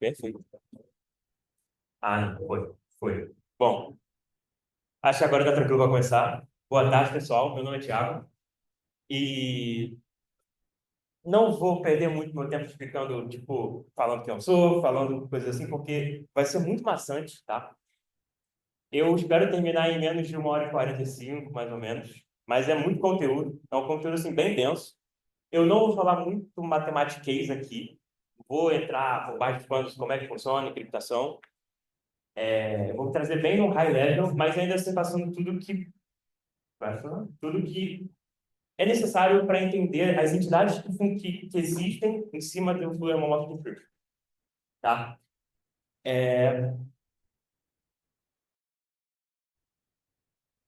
Perfeito. Ah, não, foi. Foi. Bom, acho que agora está tranquilo para começar. Boa tarde, pessoal. Meu nome é Thiago. E não vou perder muito meu tempo explicando, tipo, falando quem eu sou, falando coisas assim, porque vai ser muito maçante, tá? Eu espero terminar em menos de 1h45, mais ou menos. Mas é muito conteúdo. É um conteúdo, assim, bem denso. Eu não vou falar muito matematiquês aqui. Vou entrar por baixo de panos como é que funciona a encriptação. Eu vou trazer bem no high level, mas ainda assim passando tudo que é necessário para entender as entidades que existem em cima do fluido homomórfico de Frege, tá? É,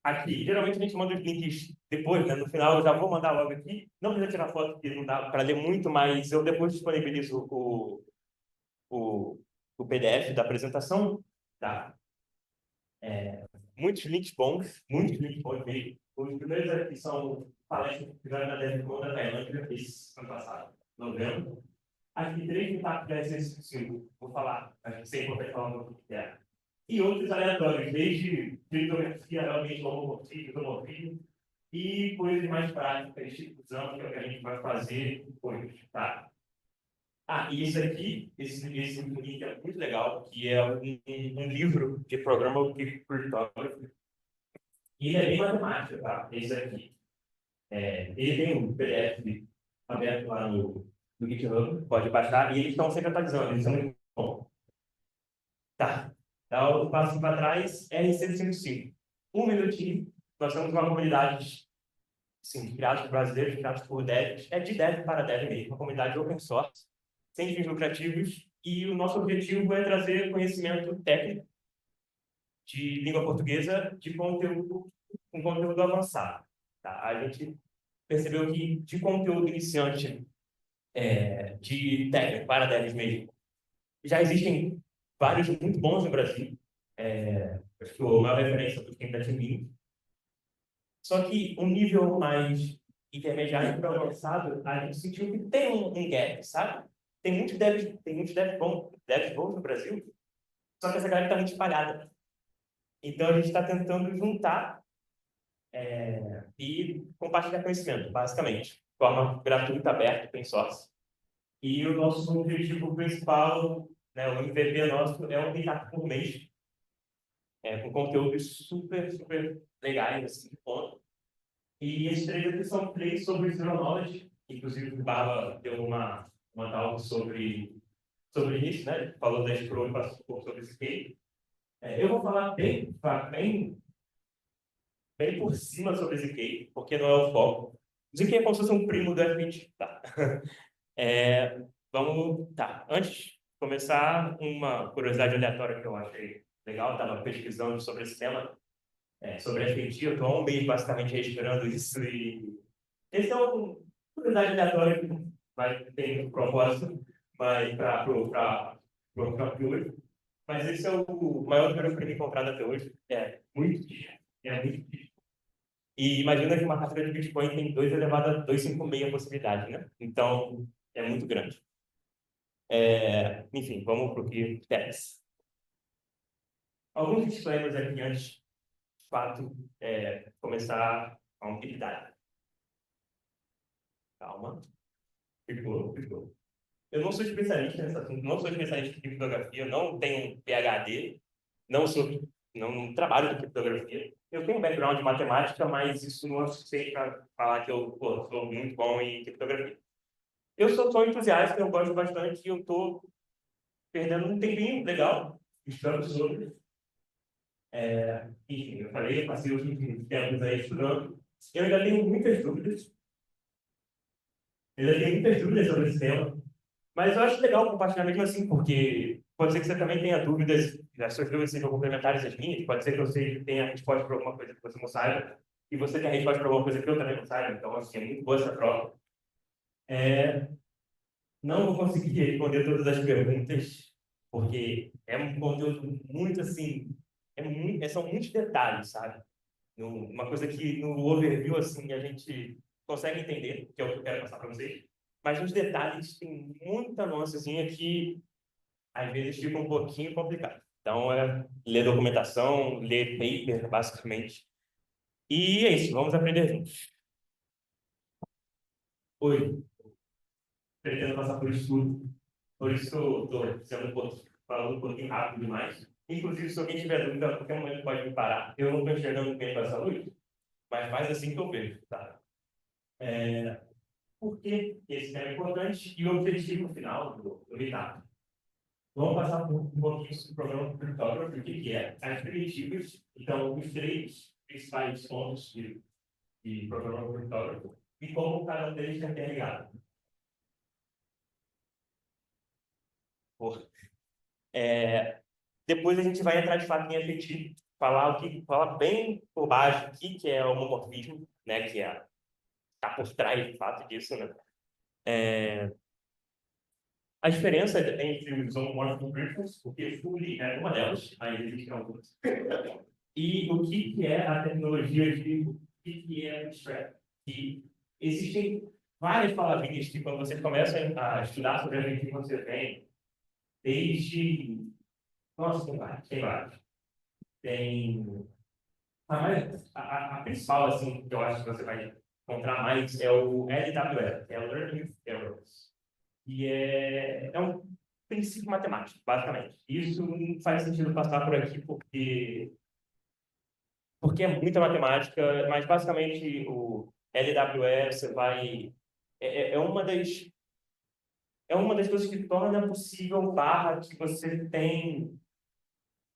Aqui, geralmente a gente manda os links depois, né? No final eu já vou mandar logo aqui. Não precisa tirar foto, porque não dá para ler muito, mas eu depois disponibilizo o, o PDF da apresentação, tá? Muitos links bons mesmo. Os primeiros aqui são palestras que fizeram na DevCon da Tailândia, esse ano passado, novembro. Aqui, três impactos da SS5, vou falar, acho que sempre importante falar um pouco que é. E outros aleatórios, desde criptografia, realmente, homomorfismo, e coisas mais práticas, tipo exame, que é o que a gente vai fazer depois, tá? E esse link é muito legal, que é um livro de programa de cryptography. E ele é bem matemático, tá? Esse aqui. Ele tem um PDF aberto lá no GitHub, pode baixar, e eles estão sempre atualizando, eles são muito bons. Tá. Dá o passo para trás, RC105. Um minutinho, nós temos uma comunidade, sim, criada por brasileiros, criada por devs, de dev para dev mesmo, uma comunidade open source, sem fins lucrativos, e o nosso objetivo é trazer conhecimento técnico de língua portuguesa de conteúdo, com conteúdo avançado. Tá? A gente percebeu que de conteúdo iniciante, de técnico para devs mesmo, já existem vários muito bons no Brasil. Acho que uma referência do Kim da Timin. Só que um nível mais intermediário para avançado, a gente sentiu que tem um gap, sabe? Tem muitos devs bons no Brasil, só que essa galera está muito espalhada. Então a gente está tentando juntar e compartilhar conhecimento, basicamente, de forma gratuita, aberta, open source. E o nosso objetivo principal, né, o MVP nosso, é um meetup por mês, com conteúdos super, super legais, assim, ponto. E esses três aqui são três sobre Zero Knowledge. Inclusive, o Barba deu uma talk sobre isso, né? Falou da Scroll e passou um pouco sobre Scale. Eu vou falar bem por cima sobre ZK, porque não é o foco. ZK é como se fosse um primo do F20, tá? Tá. Antes de começar, uma curiosidade aleatória que eu achei legal, estava pesquisando sobre esse tema, sobre F20, eu estou há um mês basicamente respirando isso e esse é uma curiosidade aleatória que vai ter um propósito, mas para hoje. Mas esse é o maior número que eu encontrado até hoje. Muito difícil. E imagina que uma carteira de Bitcoin tem 2 elevado a 256 possibilidade, né? Então, é muito grande. Enfim, vamos para o que interessa. Alguns disclaimers aqui antes, de fato, começar a utilidade. Calma. Ficou. Eu não sou especialista nesse assunto, não sou especialista em criptografia, não tenho PhD, não sou, não trabalho com criptografia. Eu tenho um background de matemática, mas isso não é suficiente para falar que eu sou muito bom em criptografia. Eu sou entusiasta, eu gosto bastante e eu estou perdendo um tempinho legal estudando sobre. Enfim, eu falei, eu passei os últimos tempos aí estudando. Eu ainda tenho muitas dúvidas, sobre esse tema. Mas eu acho legal compartilhar mesmo assim, porque pode ser que você também tenha dúvidas, as suas dúvidas sejam complementares às minhas, pode ser que você tenha a resposta para alguma coisa que você não saiba, e você tenha a resposta para alguma coisa que eu também não saiba, então, assim, é muito boa essa troca. Não vou conseguir responder todas as perguntas, porque é um conteúdo muito, assim, são muitos detalhes, sabe? Uma coisa que no overview, assim, a gente consegue entender, que é o que eu quero passar para vocês, mas nos detalhes tem muita nuancezinha que às vezes fica um pouquinho complicado. Então, é ler documentação, ler paper, basicamente. E é isso, vamos aprender juntos. Hoje, pretendo passar por isso tudo. Por isso que eu estou sendo falando um pouquinho rápido demais. Inclusive, se alguém tiver dúvida, a qualquer momento pode me parar. Eu não estou enxergando bem com essa luz, mas faz assim que eu vejo, tá? Por que esse tema é importante e o objetivo final do Vitap? Vamos passar um pouquinho sobre o programa Cryptography, o que é, as primitivas, então, os três principais pontos de programa Cryptography e como cada um deles está interligado. Depois a gente vai entrar de fato em efetivo, falar bem por baixo o que é o homomorfismo, né, que está por trás de fato disso, né? A diferença entre os homomorphic principles, porque Fully é uma delas, mas existem algumas. E o que é a tecnologia o que é o Bootstrap. E existem várias palavrinhas que, quando você começa a estudar sobre a gente, você vem desde... Nossa, tem vários. Tem... A principal, assim, que eu acho que você vai encontrar mais é o LWE, é o Learning with Errors. E é um princípio matemático, basicamente. Isso não faz sentido passar por aqui porque é muita matemática, mas basicamente o LWE você vai... É uma das coisas que torna possível barra que você tem...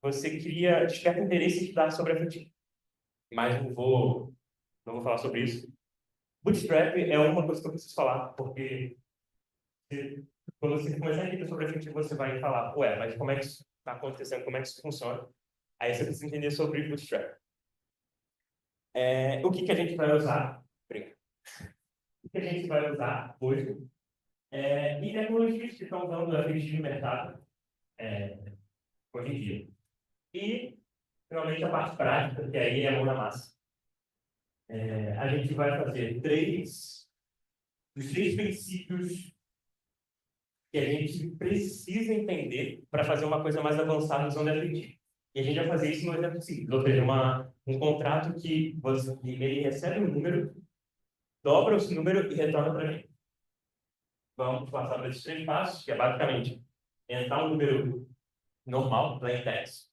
Você cria, desperta interesse em estudar sobre a efetivo. Mas não vou falar sobre isso. Bootstrap é uma coisa que eu preciso falar, porque quando você começar a entender sobre a efetivo, você vai falar, ué, mas como é que isso está acontecendo, como é que isso funciona? Aí você precisa entender sobre Bootstrap. O que a gente vai usar? Obrigado. O que a gente vai usar hoje e tecnologias que estão usando a gente no mercado hoje em dia. E, finalmente, a parte prática, que aí é a mão na massa. A gente vai fazer os três princípios que a gente precisa entender para fazer uma coisa mais avançada usando FT. E a gente vai fazer isso no exemplo simples, ou seja, um contrato que ele recebe um número, dobra esse número e retorna para mim. Vamos passar para esses três passos, que é basicamente entrar um número normal, plain text,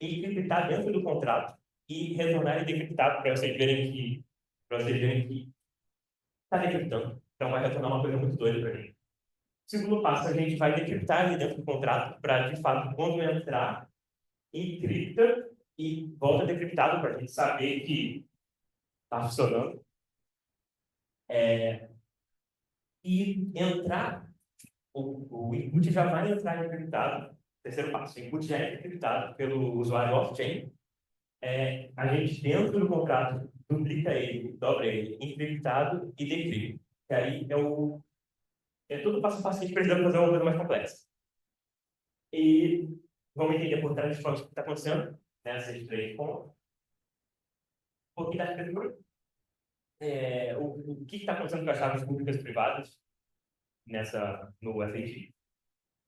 encriptar dentro do contrato e retornar ele decriptado para vocês verem que está decriptando. Então vai retornar uma coisa muito doida para mim. Segundo passo, a gente vai decriptar ali dentro do contrato para, de fato, quando entrar, encripta e volta decriptado para a gente saber que está funcionando. E entrar, o input já vai entrar encriptado. Terceiro passo, o input já é encriptado pelo usuário off-chain. A gente, dentro do contrato, duplica ele, dobra ele, encriptado e decripta. Que aí é todo passo a passo que a gente precisa fazer uma coisa mais complexa. E vamos entender por trás de o que está acontecendo nessas três pontos. Um pouquinho da arquitetura. O que está acontecendo com as chaves públicas e privadas no FAT.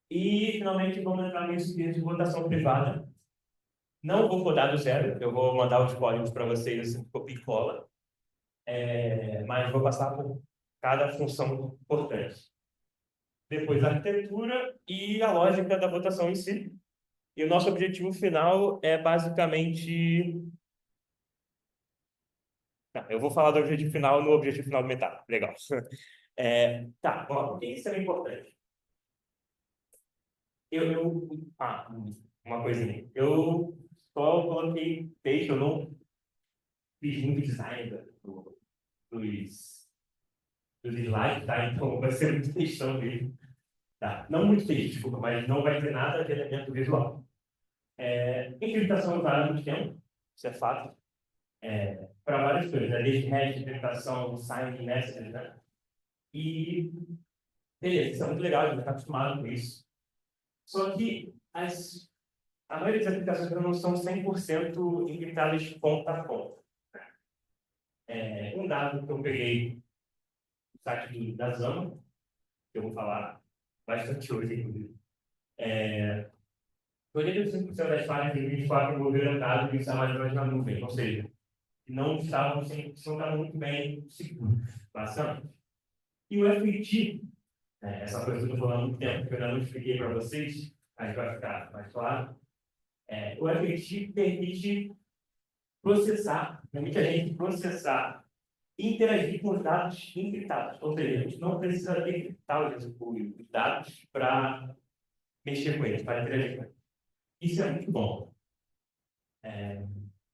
E, finalmente, vamos entrar nisso de votação privada. Não vou codar do zero, eu vou mandar os códigos para vocês, assim, copia e cola. Mas vou passar por cada função importante. Depois a arquitetura e a lógica da votação em si. E o nosso objetivo final é basicamente... Não, eu vou falar do objetivo final no objetivo final do metade. Legal. Tá, bom, por que isso é importante? Uma coisinha. Eu só coloquei texto, eu não fiz muito design dos slides, tá? Então vai ser muito textão mesmo. Tá? Não muito texto, desculpa, mas não vai ter nada de elemento visual. Encriptação usada há muito tempo, isso é fato. Para várias coisas, né? Desde hash, encriptação, sign, message, né? E, beleza, isso é muito legal, a gente está acostumado com isso. Só que a maioria das aplicações não são 100% encriptadas ponta a ponta. Um dado que eu peguei do site da Zama, que eu vou falar bastante hoje, inclusive, 85% das falhas de 2024 envolveram dados que estavam armazenados na nuvem, ou seja, não estavam muito bem seguros, basicamente. E o FIT, essa coisa que eu estou falando há muito tempo, que eu ainda não expliquei para vocês, mas vai ficar mais claro. O FIT permite processar, permite a gente processar e interagir com os dados encriptados. Ou seja, a gente não precisa encriptar os dados para mexer com eles, para interagir com eles. Isso é muito bom.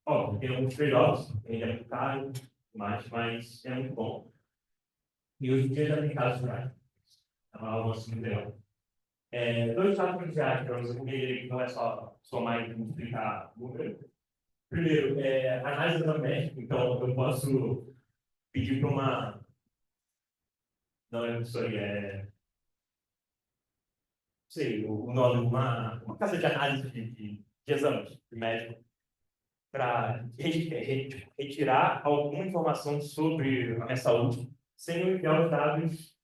Óbvio, tem alguns trade-offs, ele é muito caro, mas é muito bom. E hoje em dia já tem casos práticos. É uma avanço muito legal. Dois casos cruciais para você entender que não é só somar e multiplicar número. Primeiro, análise anamnésica. Então, eu posso pedir para uma... Não é sorry, sei, o nome, uma casa de análise de exames de médico para retirar alguma informação sobre a minha saúde sem eu enviar os dados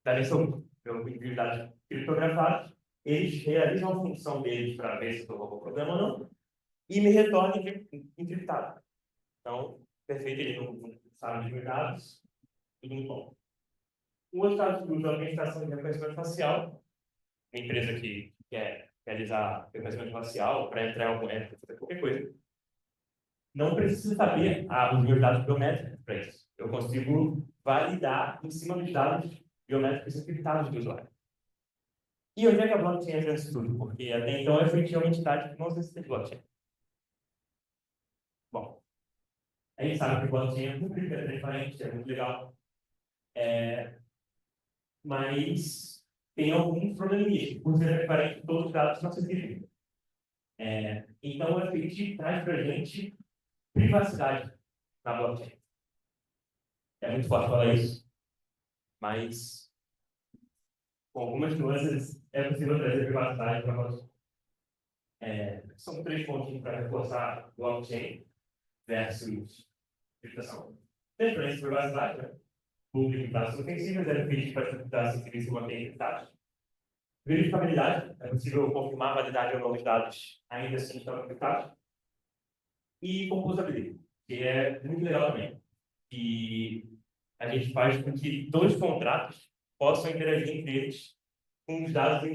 da minha saúde. Eu envio os dados criptografados, eles realizam a função deles para ver se estou com algum problema ou não e me retornam encriptado. Então, perfeito, ele não sabe de meus dados, tudo muito bom. Um outro caso de uso é a administração de reconhecimento facial, uma empresa que quer realizar reconhecimento facial para entrar em algum para fazer qualquer coisa. Não preciso saber os meus dados biométricos para isso. Eu consigo validar em cima dos dados biométricos encriptados do usuário. E onde é que a blockchain entra nisso tudo? Porque até então eu fui uma entidade que não necessita de blockchain. Bom, a gente sabe que blockchain é muito transparente, é muito legal. Mas tem alguns probleminhas. Por ser transparente, todos os dados são acessíveis. Então, o FIT traz para a gente privacidade na blockchain. É muito forte falar isso, mas com algumas nuances é possível trazer privacidade para nós. São três pontos para reforçar blockchain versus criptação. Transparência e privacidade, né? Público e dados sensíveis é feito para dados sensíveis se mantêm encriptados. Verificabilidade, é possível confirmar a validade ou não dos dados ainda assim estão encriptados. E composabilidade, que é muito legal também. E a gente faz com que dois contratos possam interagir entre eles com os dados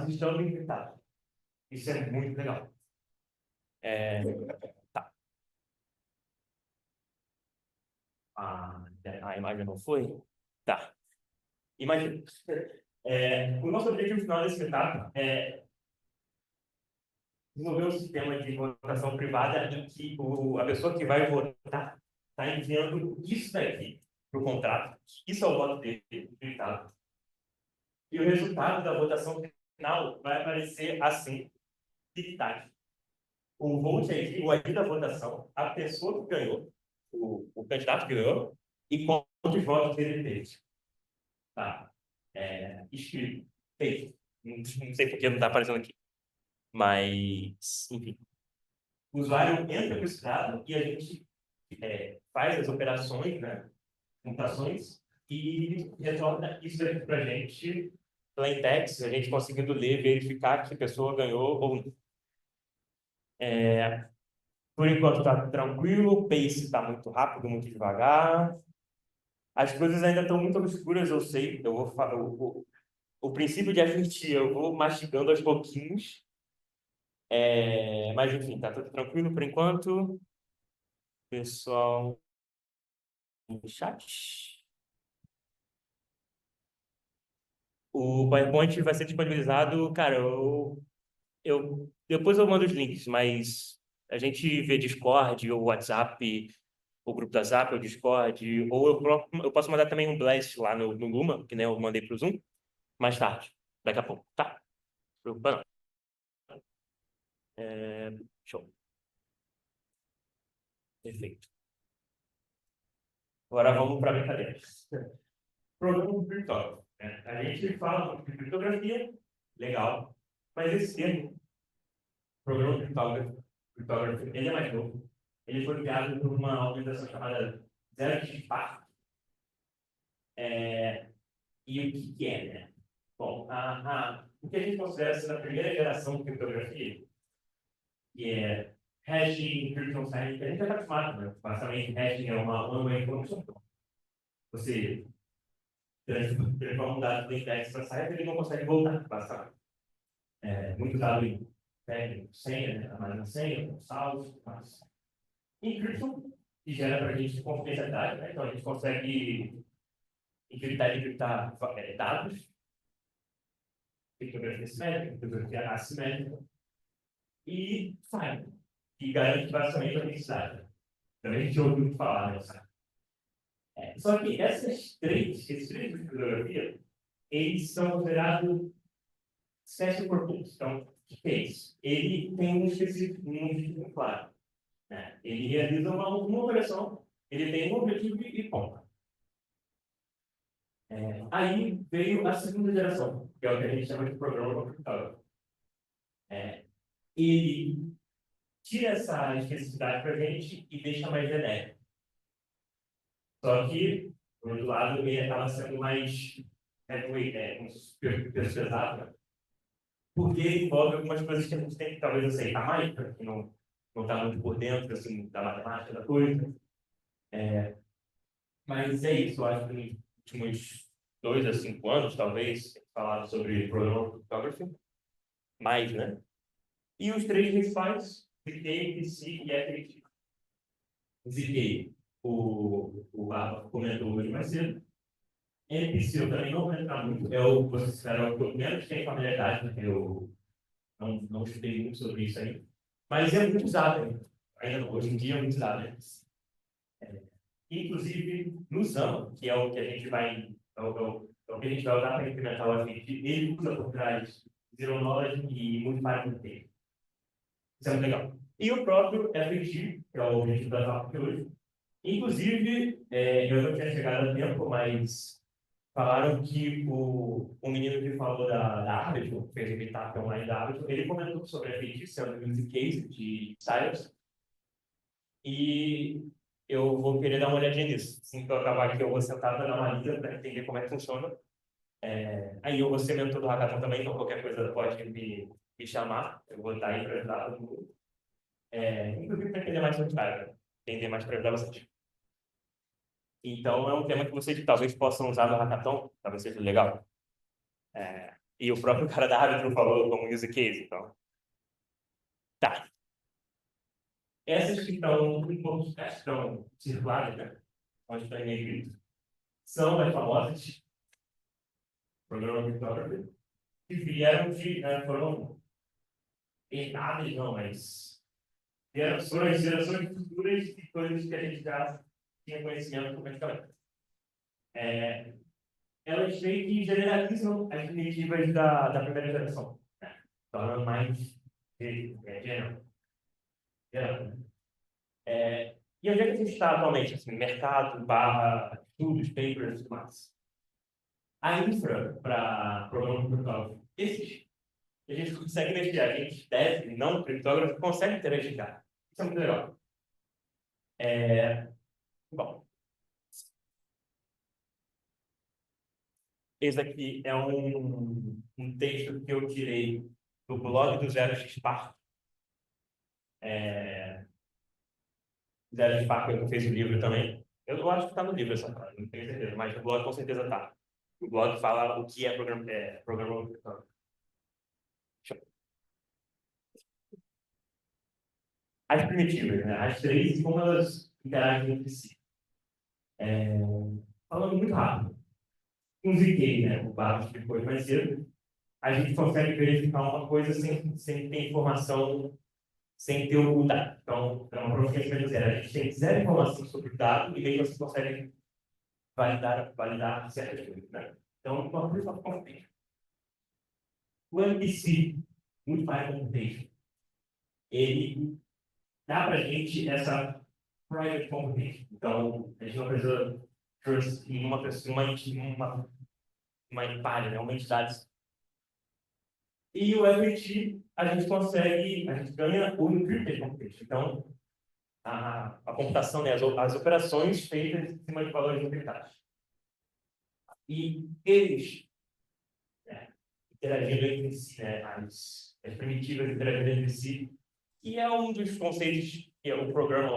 estando encriptados. Isso é muito legal. Tá. A imagem não foi? Tá. Imagina. O nosso objetivo final desse setup é desenvolver um sistema de votação privada em que a pessoa que vai votar está enviando isso daqui para o contrato. Isso é o voto dele, encriptado. E o resultado da votação final vai aparecer assim, tic-tac. O vote ID, o ID da votação, a pessoa que ganhou, o candidato que ganhou, e quantos votos ele teve. Tá? Escrito, feito. Não sei porque não está aparecendo aqui. Mas, enfim. O usuário entra com esse dado e a gente faz as operações, né? Computações, e retorna isso para a gente plain text, a gente conseguindo ler, verificar que a pessoa ganhou ou não. Por enquanto está tranquilo, o pace está muito rápido, muito devagar. As coisas ainda estão muito obscuras, eu sei. Eu vou falar o princípio de advertir, eu vou mastigando aos pouquinhos. Mas enfim, está tudo tranquilo por enquanto. Pessoal no chat. O PowerPoint vai ser disponibilizado, cara, depois eu mando os links, mas a gente vê Discord ou WhatsApp, o grupo da Zap, ou Discord, ou eu posso mandar também um blast lá no Luma, que nem eu mandei pro Zoom, mais tarde, daqui a pouco, tá? Não se preocupa não. Show. Perfeito. Agora vamos para a brincadeira. Programa virtual. A gente fala de criptografia, legal, mas esse termo, programa virtual, ele é mais novo. Ele foi criado por uma organização chamada Zero X Park. E o que é, né? Bom, o que a gente considera ser a primeira geração de criptografia, que é hashing, encryption signing, que a gente já está acostumado, né? Basicamente, hashing é uma informação. Você transforma um dado do index para sair, ele não consegue voltar, basicamente. Muito usado em senha, né? A senha, salvos, mas encryption, que gera para a gente confidencialidade, né? Então a gente consegue encriptar e decriptar dados, criptografia simétrica, criptografia assimétrica, e sign, que garante basicamente a autenticidade. Também a gente ouviu falar, né? Só que esses três tipos de criptografia, eles são considerados special purpose. Então, o que é isso? Ele tem um específico, muito claro. Né? Ele realiza uma operação, ele tem um objetivo e ponto. Aí veio a segunda geração, que é o que a gente chama de programa computador. Ele tira essa especificidade para a gente e deixa mais genérico. Só que, por outro lado, ele acaba sendo mais pesado, porque envolve algumas coisas que a gente tem que talvez aceitar mais, para quem não está muito por dentro assim, da matemática da coisa. Mas é isso, eu acho que nos últimos 2 a 5 anos, talvez, falado sobre Programmable Cryptography, mais, né? E os três principais, ZK, PCI e FAT. ZK, o Rafa comentou hoje mais cedo. MPC eu também não vou entrar muito, é o que você espera, o que eu menos tenho familiaridade, porque eu não estudei muito sobre isso aí. Mas é muito usado ainda hoje em dia é muito usado. Inclusive, no ZAM, que é o que a gente vai, o que a gente vai usar para implementar o FAT, ele usa por trás Zero Knowledge e Multi-File Container. Isso é muito legal. E o próprio FAT, que é o objetivo da aula de hoje. Inclusive, eu não tinha chegado a tempo, mas falaram que o menino que falou da Arbitrum, que fez o meetup online da Arbitrum, ele comentou sobre a FAT, sendo um use case de Cyrus. E eu vou querer dar uma olhadinha nisso. Assim que eu acabar aqui, eu vou sentar para dar uma lida para entender como é que funciona. Aí eu vou ser mentor do Hackathon também, então qualquer coisa pode me chamar. Eu vou estar aí para ajudar todo mundo. Inclusive para entender mais sobre cara, entender mais para ajudar vocês. Então é um tema que vocês talvez possam usar no Hackathon, talvez seja legal. E o próprio cara da Arbitrum falou como use case, então. Tá. Essas que estão circulares, né? Onde está em negrito, são as famosas Programmable Cryptography, que vieram foram herdadas, não, mas foram as gerações futuras de coisas que a gente já tinha conhecimento praticamente. Elas meio que generalizam as primitivas da primeira geração, né? Tornando mais geral. E onde é que a gente está atualmente? Assim, mercado, estudos, papers e tudo mais. A infra para programa criptógrafo, esses, a gente consegue mexer, a gente deve, não criptógrafo, consegue interagir. Isso é muito legal. Bom, esse aqui é um texto que eu tirei do blog do Zero X Spark. Zero X Spark que fez o livro também. Eu acho que está no livro essa frase, não tenho certeza, mas no blog com certeza está. O blog fala o que é programa criptógrafo. As primitivas, né? As três e como elas interagem entre si. Falando muito rápido. Com ZK, né? O Barros depois mais cedo, a gente consegue verificar uma coisa sem ter informação, sem ter o dado. Então, é uma proficiência zero. A gente tem zero informação sobre o dado e aí você consegue validar certas coisas, né? Então, uma coisa só confia. O MPC, muito mais computation, ele dá para a gente essa private computation. Então, a gente não precisa trust em uma pessoa, uma empalha, né? Uma entidade. E o FAT, a gente ganha o encrypted computation. Então, a computação, né? As operações feitas em cima de valores encriptados. E eles interagindo entre si, né? As primitivas interagindo entre si, e é um dos conceitos que é o programa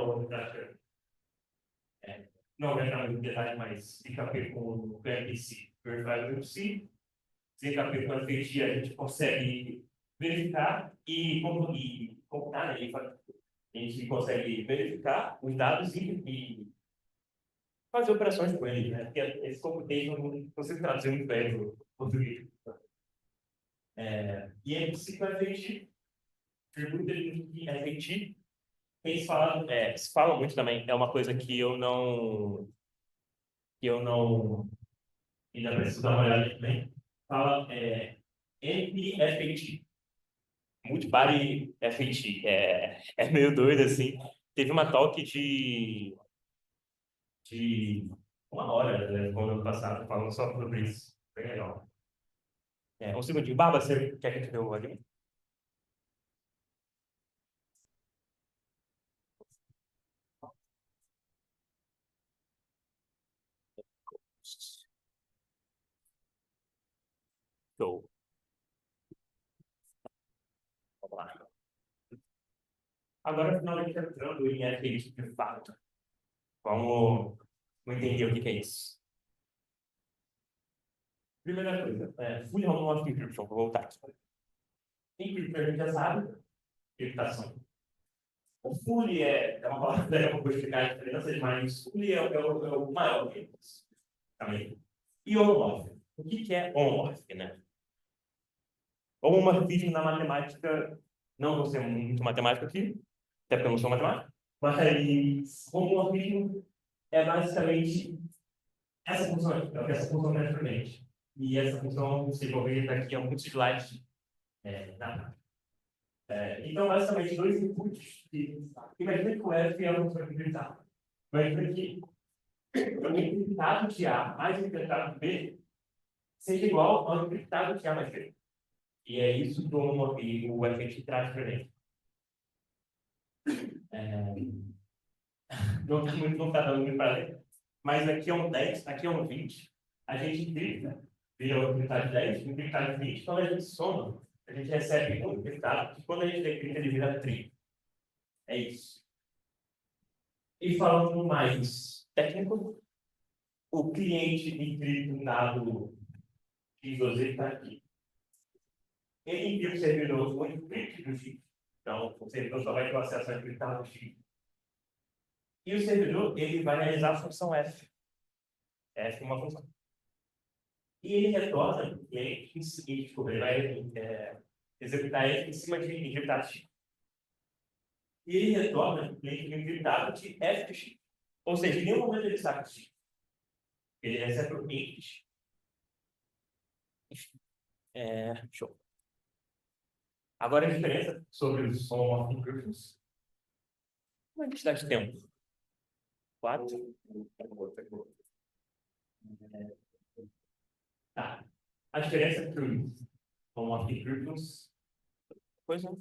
não vai entrar muito em detalhe, mas CKP com o PMC, Verifiable C, CKP com a FT, a gente consegue verificar e computar, né? A gente consegue verificar os dados e fazer operações com eles, né? Porque esse computation não consigo traduzir muito bem para o português. E aí, se com a FT, pergunta de FT, eles falam, se falam muito também, é uma coisa que eu não ainda preciso dar uma olhada também, fala MPFAT, Multibody FAT, é meio doido assim. Teve uma talk de 1 hora, né, no ano passado, falando só sobre isso, bem legal. Um segundinho, Baba, você quer que eu te dê o ali? Show. Vamos lá. Agora, finalmente, entrando em FAT de fato. Vamos entender o que é isso. Primeira coisa, full homomorphic encryption, vou voltar aqui. Encryption, a gente já sabe, encriptação. O full é uma palavra que eu vou explicar a diferença, mas full é o maior deles. Também. E homomorphic. O que é homomorphic, né? Homomorfismo na matemática, não vou ser muito matemático aqui, até porque eu não sou matemático, mas homomorfismo é basicamente essa função aqui, é o que essa função traz para frente. E essa função, se for ver daqui a muitos slides, então, basicamente, dois inputs. Imagina que o F é um função. Imagina que o encriptado de A mais o encriptado de B seja igual ao encriptado de A mais B. E é isso que o FT traz para gente. Não está dando muito para ler. Mas aqui é um 10, aqui é um 20. A gente encripta, vira o encriptado de 10, o encriptado de 20. Quando a gente soma, a gente recebe um encriptado, que quando a gente decripta, ele vira 30. É isso. E falando mais técnico, o cliente encripta um dado XOZ está aqui. Ele envia o servidor com encrypt do X. Então, o servidor só vai ter acesso ao encriptado do X. E o servidor, ele vai realizar a função F. F é uma função. E ele retorna o cliente ele vai executar F em cima de encriptado X. E ele retorna o cliente encriptado de F de X. Ou seja, em nenhum momento ele sabe X. Ele recebe o cliente. Show. Agora a diferença sobre os homomorphic encryptions. Uma quantidade de tempo. 4. Tá. A diferença entre os homomorphic encryptions. Pois não.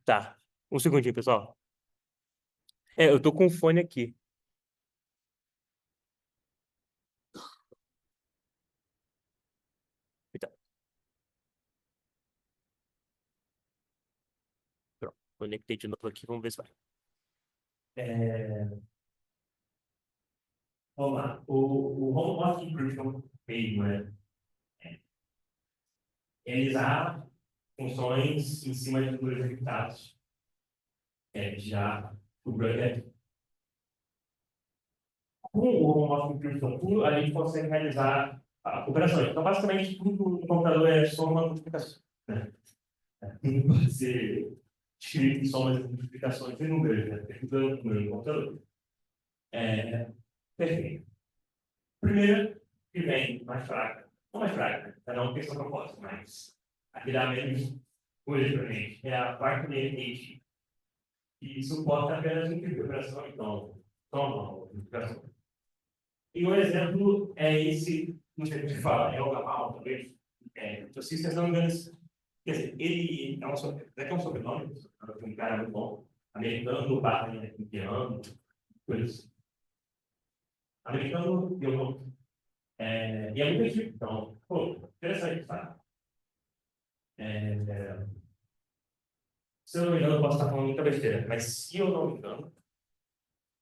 Tá. Um segundinho, pessoal. Eu tô com o fone aqui. Então. Pronto. Conectei de novo aqui, vamos ver se vai. Vamos lá. O homomorphic encryption mesmo, né? Realizar funções em cima de números encriptados. Já o brother. Com o homomorphic encryption puro, a gente consegue realizar operações. Então, basicamente, tudo no computador é soma e multiplicação. Né? Tudo pode ser escrito em somas e multiplicações em números, né? Porque tudo é um número no computador. Perfeito. Primeiro, que vem mais fraca. Não mais fraca, né? Cada um tem sua proposta, mas aqui dá menos coisa para gente. É a parte dele que suporta apenas um tipo de operação, então, toma uma multiplicação. E um exemplo é esse, não sei o que se fala, é o Gamal, talvez. Então, se não me engano, quer dizer, ele é um sobrenome, é um cara muito bom, americano, barra indiano, coisas. Americano, eu não. E é muito antigo, então, pô, interessante, tá? Se eu não me engano, eu posso estar falando muita besteira, mas se eu não me engano,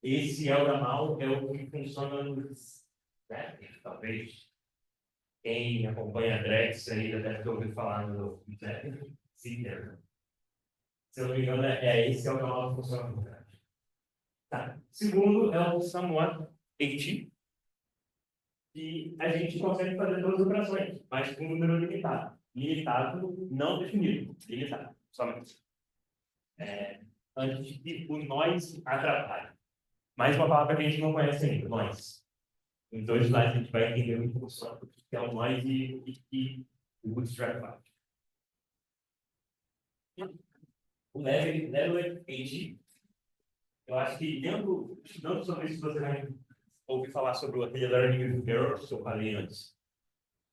esse Elgamal é o que funciona nos, né, talvez. Quem acompanha a Drex aí já deve ter ouvido falar no Zé. Sim, se eu não me engano, esse é o canal que funciona por trás. Tá. Segundo é o Somewhat AT, que a gente consegue fazer todas as operações, mas com um número limitado. Limitado, não definido. Limitado, somente. Antes que o nós atrapalhe. Mais uma palavra que a gente não conhece ainda, nós. Em dois slides a gente vai entender muito funciona, o que é o nós e o bootstrap faz. O level AT, eu acho que estudando sobre isso, você vai ouvir falar sobre o Learning with Errors, que eu falei antes.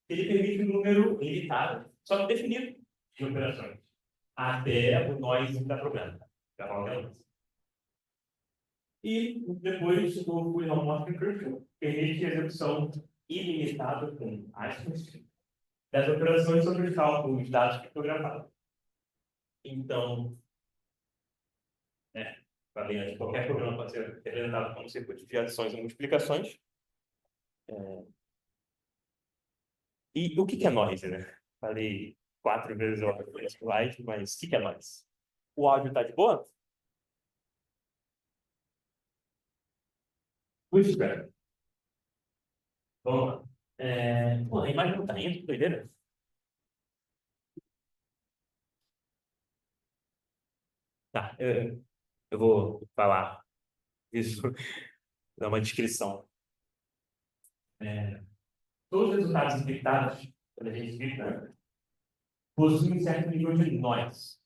Ele permite um número limitado, só que definido, de operações, até o noise da problema. E depois o Full Homomorphic Encryption permite a execução ilimitada com aspas das operações sobre os cálculos de dados criptografados. Então, falei antes, qualquer programa pode ser representado como circuito de adições e multiplicações. E o que é noise, né? Falei 4 vezes ao longo desse slide, mas o que é noise? O áudio está de boa? Bootstrap. Vamos lá. Pô, a imagem não está indo, que doideira. Tá, eu vou falar isso, dar uma descrição. Todos os resultados infectados, quando a gente grita, possuem um certo nível de noise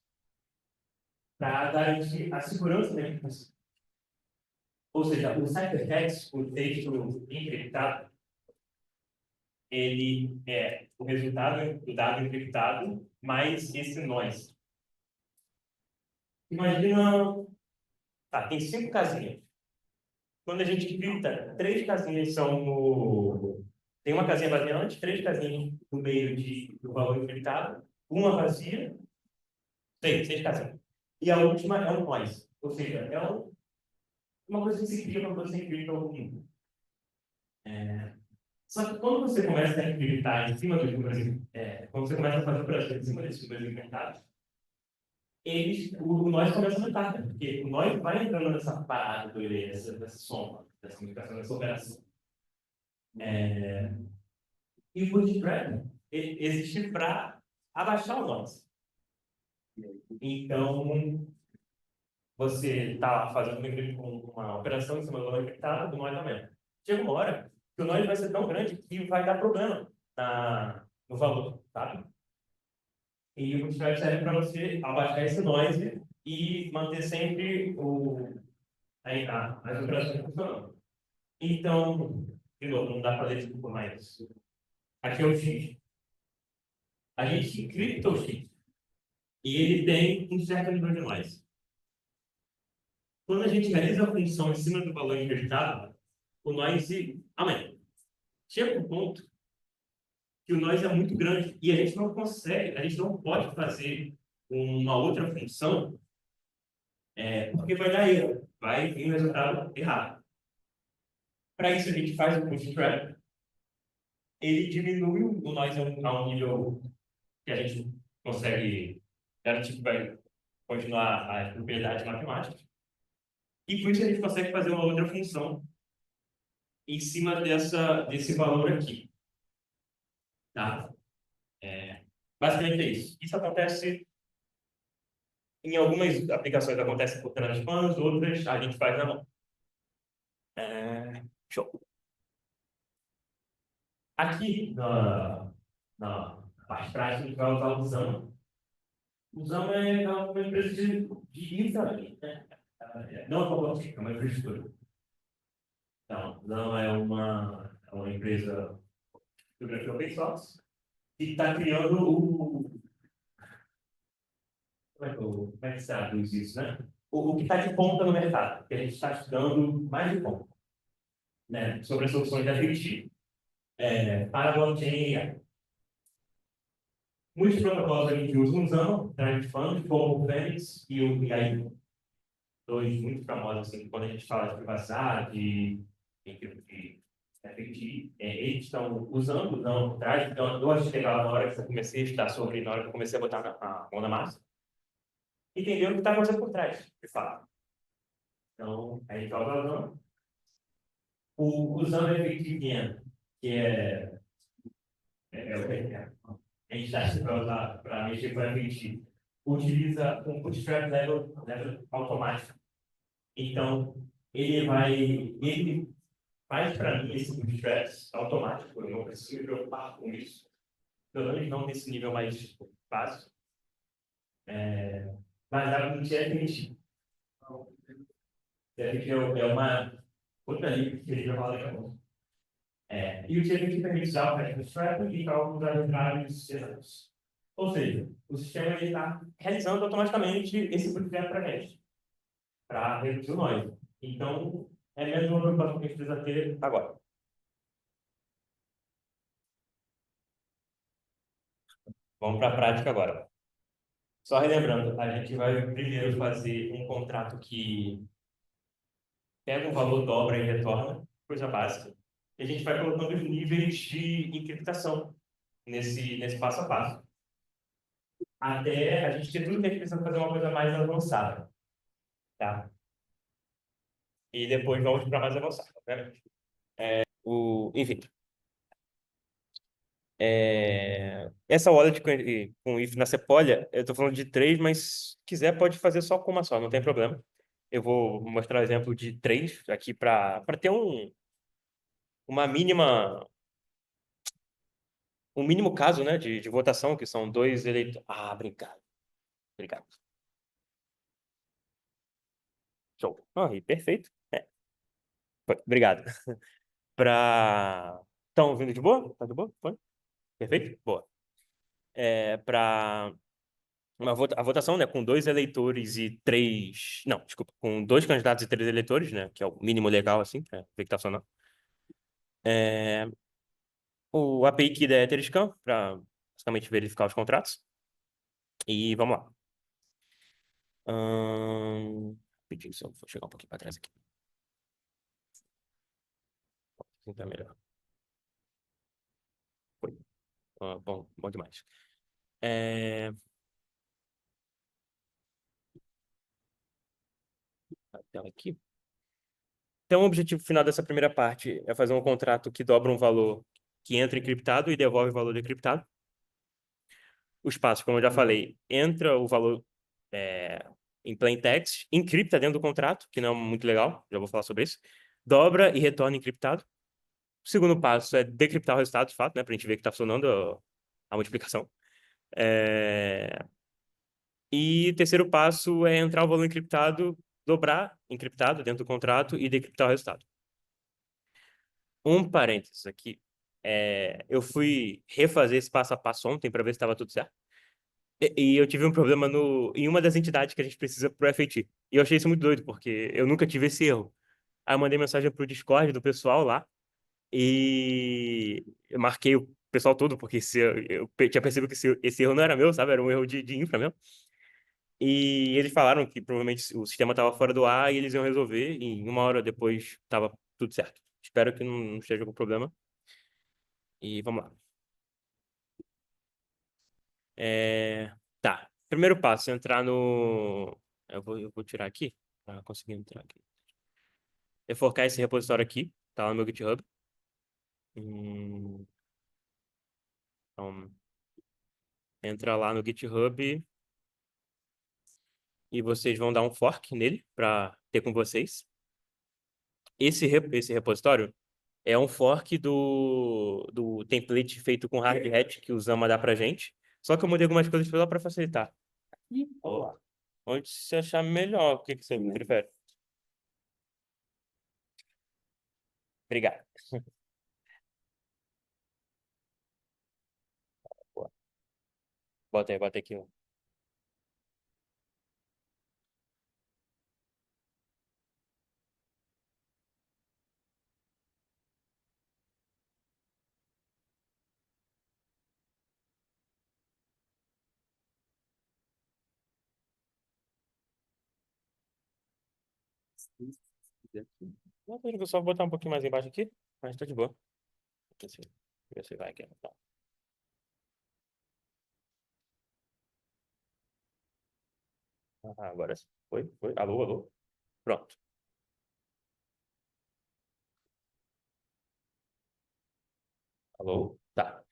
para garantir a segurança da informação. Ou seja, o ciphertext, o texto encriptado, ele é o resultado do dado encriptado mais esse noise. Imagina, tá, tem 5 casinhas. Quando a gente encripta, 3 casinhas são no... Tem uma casinha vazia antes, 3 casinhas no meio do valor encriptado, uma vazia, 6 casinhas. E a última é um noise. Ou seja, é uma coisa que se cria quando você encripta o mundo. Só que quando você começa a encriptar em cima dos números, quando você começa a fazer operações em cima desses números encriptados, o nós começa a aumentar, né? Porque o nós vai entrando nessa parada dessa soma, dessa multiplicação, dessa operação. E o bootstrap existe para abaixar o nós. Então, você está fazendo uma operação em cima do valor encriptado, do nós aumenta. Chega uma hora que o nós vai ser tão grande que vai dar problema no valor, sabe? E o bootstrap serve para você abaixar esse noise e manter sempre as operações funcionando. Então, de novo, não dá para ler tudo mais. Aqui é o X. A gente encripta o X. E ele tem um certo nível de noise. Quando a gente realiza a função em cima do valor encriptado, o noise aumenta. Chega um ponto que o noise é muito grande e a gente não consegue, a gente não pode fazer uma outra função porque vai dar erro, vai vir um resultado errado. Para isso, a gente faz o bootstrap, ele diminui o noise a um nível que a gente consegue garantir que vai continuar as propriedades matemáticas, e com isso a gente consegue fazer uma outra função em cima desse valor aqui. Tá? Basicamente é isso. Isso acontece em algumas aplicações, acontece por transfãs, outras a gente faz na mão. Show. Aqui, na parte prática, a gente vai usar o Zama. O Zama é uma empresa de infra, né? Não é robótica, é uma infraestrutura. Então, o Zama é uma empresa de open source que está criando como é que se traduz isso, né? o que está de ponta no mercado, que a gente está estudando mais de ponta, né, sobre as soluções da FT, para blockchain. Muitos protocolos a gente usa usando Drive Fund, como o Fênix e o PI, dois muito famosos, assim, quando a gente fala de privacidade, de FT, eles estão usando por trás. Então, eu achei legal na hora que eu comecei a estudar sobre, na hora que eu comecei a botar a mão na massa, entender o que está acontecendo por trás, de fato. Então, a gente está usando usando a FT, que é o que a gente está para usar para mexer com a FT, utiliza um bootstrap level automático. Então, ele faz para mim esse bootstrap automático, eu não preciso me preocupar com isso. Pelo menos não nesse nível mais fácil. Mas dá para mentir é FT. FT é uma outra linha que ele já fala daqui a pouco. E o TFT permite usar o Packet Bootstrap e cálculos arbitrários exatos. Ou seja, o sistema está realizando automaticamente esse bootstrap para a gente, para reduzir o noise. Então, é mesmo uma preocupação que a gente precisa ter agora. Vamos para a prática agora. Só relembrando, a gente vai primeiro fazer um contrato que pega um valor, dobra e retorna, coisa básica. E a gente vai colocando os níveis de encriptação nesse passo a passo. Até a gente ter tudo que a gente precisa fazer uma coisa mais avançada. Tá? E depois vamos para mais avançado, né? Enfim, essa wallet com if na Sepolia, eu estou falando de três, mas se quiser pode fazer só com uma só, não tem problema. Eu vou mostrar o exemplo de três aqui para ter uma mínima, um mínimo caso, né, de votação, que são dois eleitores. Ah, obrigado. Obrigado. Show. Perfeito. Obrigado. Estão ouvindo de boa? Tá de boa? Foi? Perfeito? Boa. Para a votação, né, com dois eleitores e três. Não, desculpa, com dois candidatos e três eleitores, né, que é o mínimo legal, assim, para ver que tá funcionando. O API key da Etherscan, para basicamente verificar os contratos. E vamos lá. Pedi se eu vou chegar um pouquinho para trás aqui. Assim tá melhor. Foi. Bom demais. A tela aqui. Então, o objetivo final dessa primeira parte é fazer um contrato que dobra um valor que entra encriptado e devolve o valor decriptado. Os passos, como eu já falei, entra o valor em plain text, encripta dentro do contrato, que não é muito legal, já vou falar sobre isso. Dobra e retorna encriptado. O segundo passo é decriptar o resultado, de fato, né, para a gente ver que está funcionando a multiplicação. E o terceiro passo é entrar o valor encriptado, dobrar encriptado dentro do contrato e decriptar o resultado. Um parênteses aqui. Eu fui refazer esse passo a passo ontem para ver se estava tudo certo. E eu tive um problema em uma das entidades que a gente precisa para o FAT. E eu achei isso muito doido, porque eu nunca tive esse erro. Aí eu mandei mensagem pro Discord do pessoal lá e eu marquei o pessoal todo, porque eu tinha percebido que esse erro não era meu, sabe? Era um erro de infra mesmo. E eles falaram que provavelmente o sistema estava fora do ar e eles iam resolver. E em uma hora depois estava tudo certo. Espero que não esteja com problema. E vamos lá. Tá. Primeiro passo, entrar no. Eu vou tirar aqui, para conseguir entrar aqui. Enforcar esse repositório aqui, tá lá no meu GitHub. Então, entra lá no GitHub e vocês vão dar um fork nele para ter com vocês. Esse repositório é um fork do template feito com Hard Hat que o Zama dá pra gente. Só que eu mudei algumas coisas lá para facilitar. Onde você achar melhor, o que você prefere? Obrigado. Boa. Bota aí aqui. Não, eu vou só botar um pouquinho mais embaixo aqui, mas tá de boa. Deixa eu ver se vai aqui. Tá. Ah, agora sim. Foi? Foi? Alô, alô? Pronto. Alô? Tá.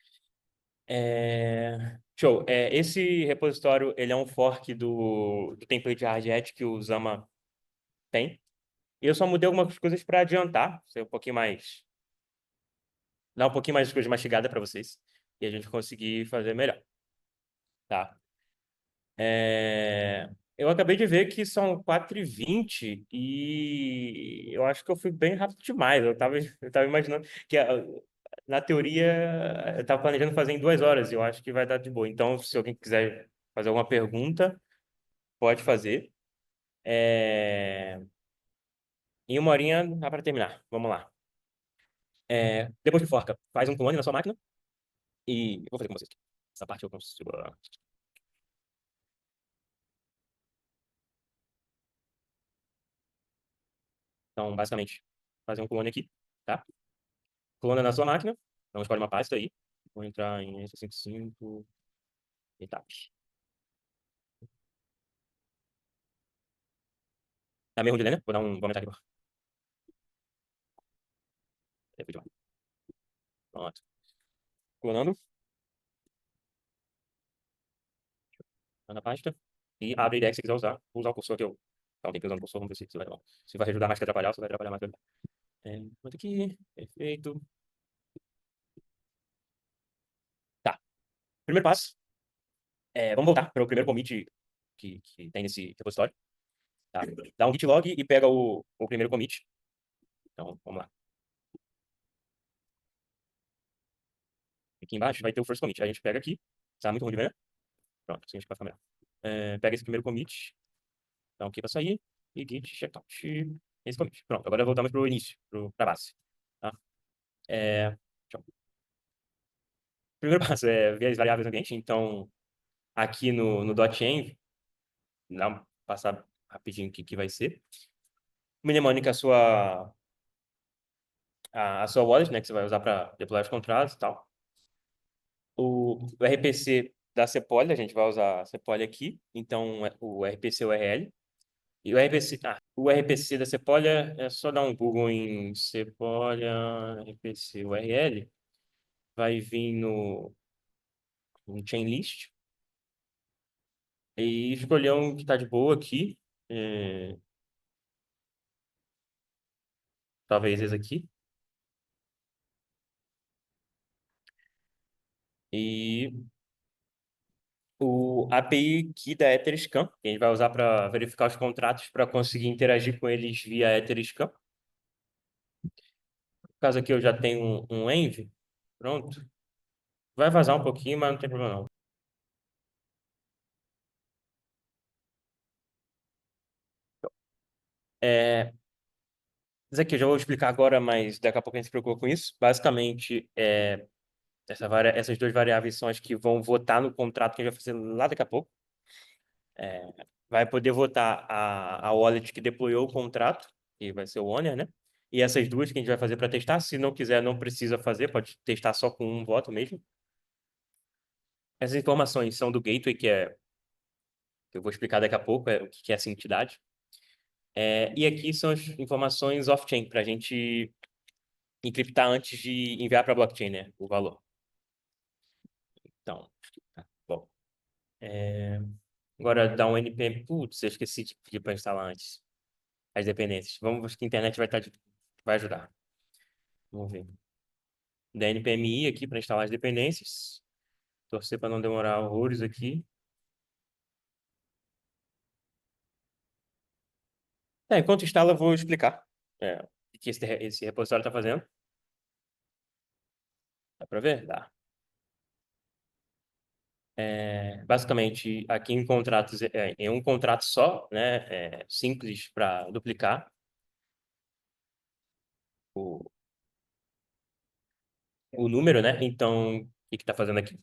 Show. Esse repositório, ele é um fork do template Hardhat que o Zama tem. E eu só mudei algumas coisas para adiantar, ser um pouquinho mais, dar um pouquinho mais de coisa mastigada para vocês e a gente conseguir fazer melhor, tá? Eu acabei de ver que são 4h20 e eu acho que eu fui bem rápido demais. Eu tava imaginando que, na teoria, eu tava planejando fazer em 2 horas e eu acho que vai dar de boa. Então, se alguém quiser fazer alguma pergunta, pode fazer. É, Em 1 horinha dá para terminar. Vamos lá. Depois de forca, faz um clone na sua máquina e eu vou fazer com vocês. Essa parte eu consigo. Então, basicamente, fazer um clone aqui, tá? Clona na sua máquina. Então, escolhe uma pasta aí. Vou entrar em S55 e tá. É meio ruim de ler, né? Vou aumentar aqui. Depois de lá. Pronto. Clonando. Tá na pasta. E abre a ideia que você quiser usar. Vou usar o cursor que eu. Então, tem que usar o cursor. Vamos ver se vai bom. Se vai ajudar mais que atrapalhar, ou se vai atrapalhar mais que ajudar. Bota aqui. Perfeito. Tá. Primeiro passo. Vamos voltar para o primeiro commit que tem nesse repositório. Tá? Dá um git log e pega o primeiro commit. Então, vamos lá. Aqui embaixo vai ter o first commit. A gente pega aqui. Tá muito ruim de ver, né? Pronto, assim a gente vai ficar melhor. Pega esse primeiro commit. Dá um aqui para sair. E git checkout. Esse commit. Pronto, agora voltamos para o início, para a base. Tá? Deixa eu- Primeiro passo é ver as variáveis do ambiente. Então, aqui no .env, passar rapidinho o que vai ser. Mnemonic é a sua wallet, né, que você vai usar para deployar os contratos e tal. O RPC da Sepolia, a gente vai usar a Sepolia aqui. Então, o RPC URL. E o RPC da Sepolia é só dar um Google em Sepolia RPC URL. Vai vir no chain list. E escolher um que está de boa aqui. É, talvez esse aqui. E o API key da Etherscan, que a gente vai usar para verificar os contratos para conseguir interagir com eles via Etherscan. No caso aqui eu já tenho um env. Pronto. Vai vazar um pouquinho, mas não tem problema não. É, Isso aqui eu já vou explicar agora, mas daqui a pouco a gente se preocupa com isso. Basicamente, essas duas variáveis são as que vão votar no contrato que a gente vai fazer lá daqui a pouco. É, Vai poder votar a wallet que deployou o contrato, que vai ser o owner, né? E essas duas que a gente vai fazer para testar. Se não quiser, não precisa fazer, pode testar só com um voto mesmo. Essas informações são do gateway, que eu vou explicar daqui a pouco, o que é essa entidade. E aqui são as informações off-chain, para a gente encriptar antes de enviar para a blockchain, né? O valor. Então, tá bom. Agora dá um npm. Putz, eu esqueci de pedir para instalar antes as dependências. Vamos ver que a internet vai ajudar. Vamos ver. Da npmi aqui para instalar as dependências. Torcer para não demorar horrores aqui. Enquanto instala, eu vou explicar o que esse repositório está fazendo. Dá para ver? Dá. Basicamente, aqui em contratos, em um contrato só, né, simples para duplicar o, o número, né? Então, o que está fazendo aqui?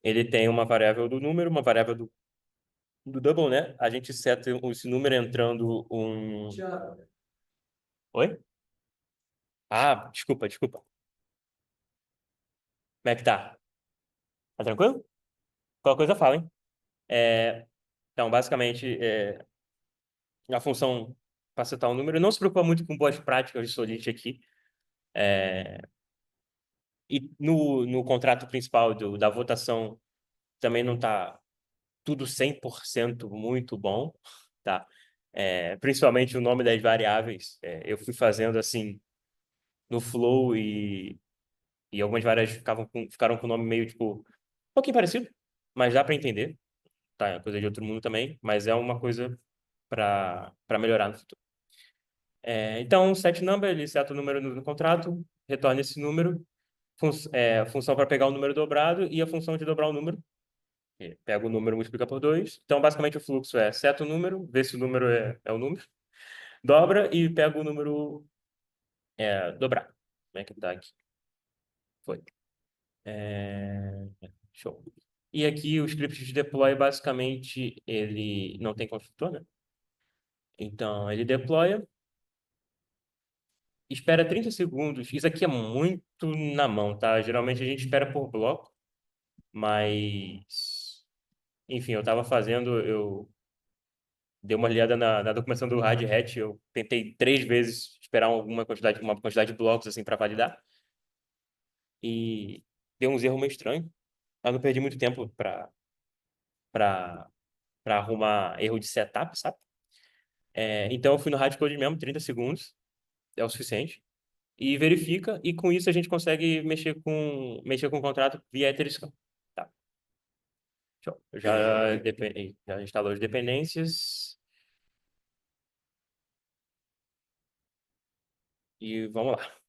Ele tem uma variável do número, uma variável do double, né? A gente seta esse número entrando um. Oi? Ah, desculpa, desculpa. Como é que tá? Tá tranquilo? Qualquer coisa fala, hein? Então, basicamente, a função para setar um número não se preocupa muito com boas práticas de Solidity aqui. É, e no contrato principal da votação também não tá tudo 100% muito bom, tá? Principalmente o nome das variáveis. Eu fui fazendo assim no Flow e algumas variáveis ficaram com o nome meio, tipo, um pouquinho parecido, mas dá para entender. Tá, é coisa de outro mundo também, mas é uma coisa para melhorar no futuro. Então, set number, ele seta o número no contrato, retorna esse número, a função para pegar o número dobrado e a função de dobrar o número. Pega o número e multiplica por 2. Então, basicamente, o fluxo seta o número, vê se o número é o número, dobra e pega o número dobrado. Como é que tá aqui? Foi. Show. E aqui o script de deploy, basicamente, ele não tem construtor, né? Então, ele deploya, espera 30 segundos. Isso aqui é muito na mão, tá? Geralmente a gente espera por bloco, mas... Enfim, eu tava fazendo, eu dei uma olhada na documentação do Red Hat, eu tentei 3 vezes esperar uma quantidade de blocos, assim, para validar, e deu uns erros meio estranhos. Eu não perdi muito tempo para arrumar erro de setup, sabe? Então eu fui no Hard Code mesmo, 30 segundos, é o suficiente. E verifica, e com isso a gente consegue mexer com o contrato via Etherscan. Tá, show. Já instalou as dependências e vamos lá.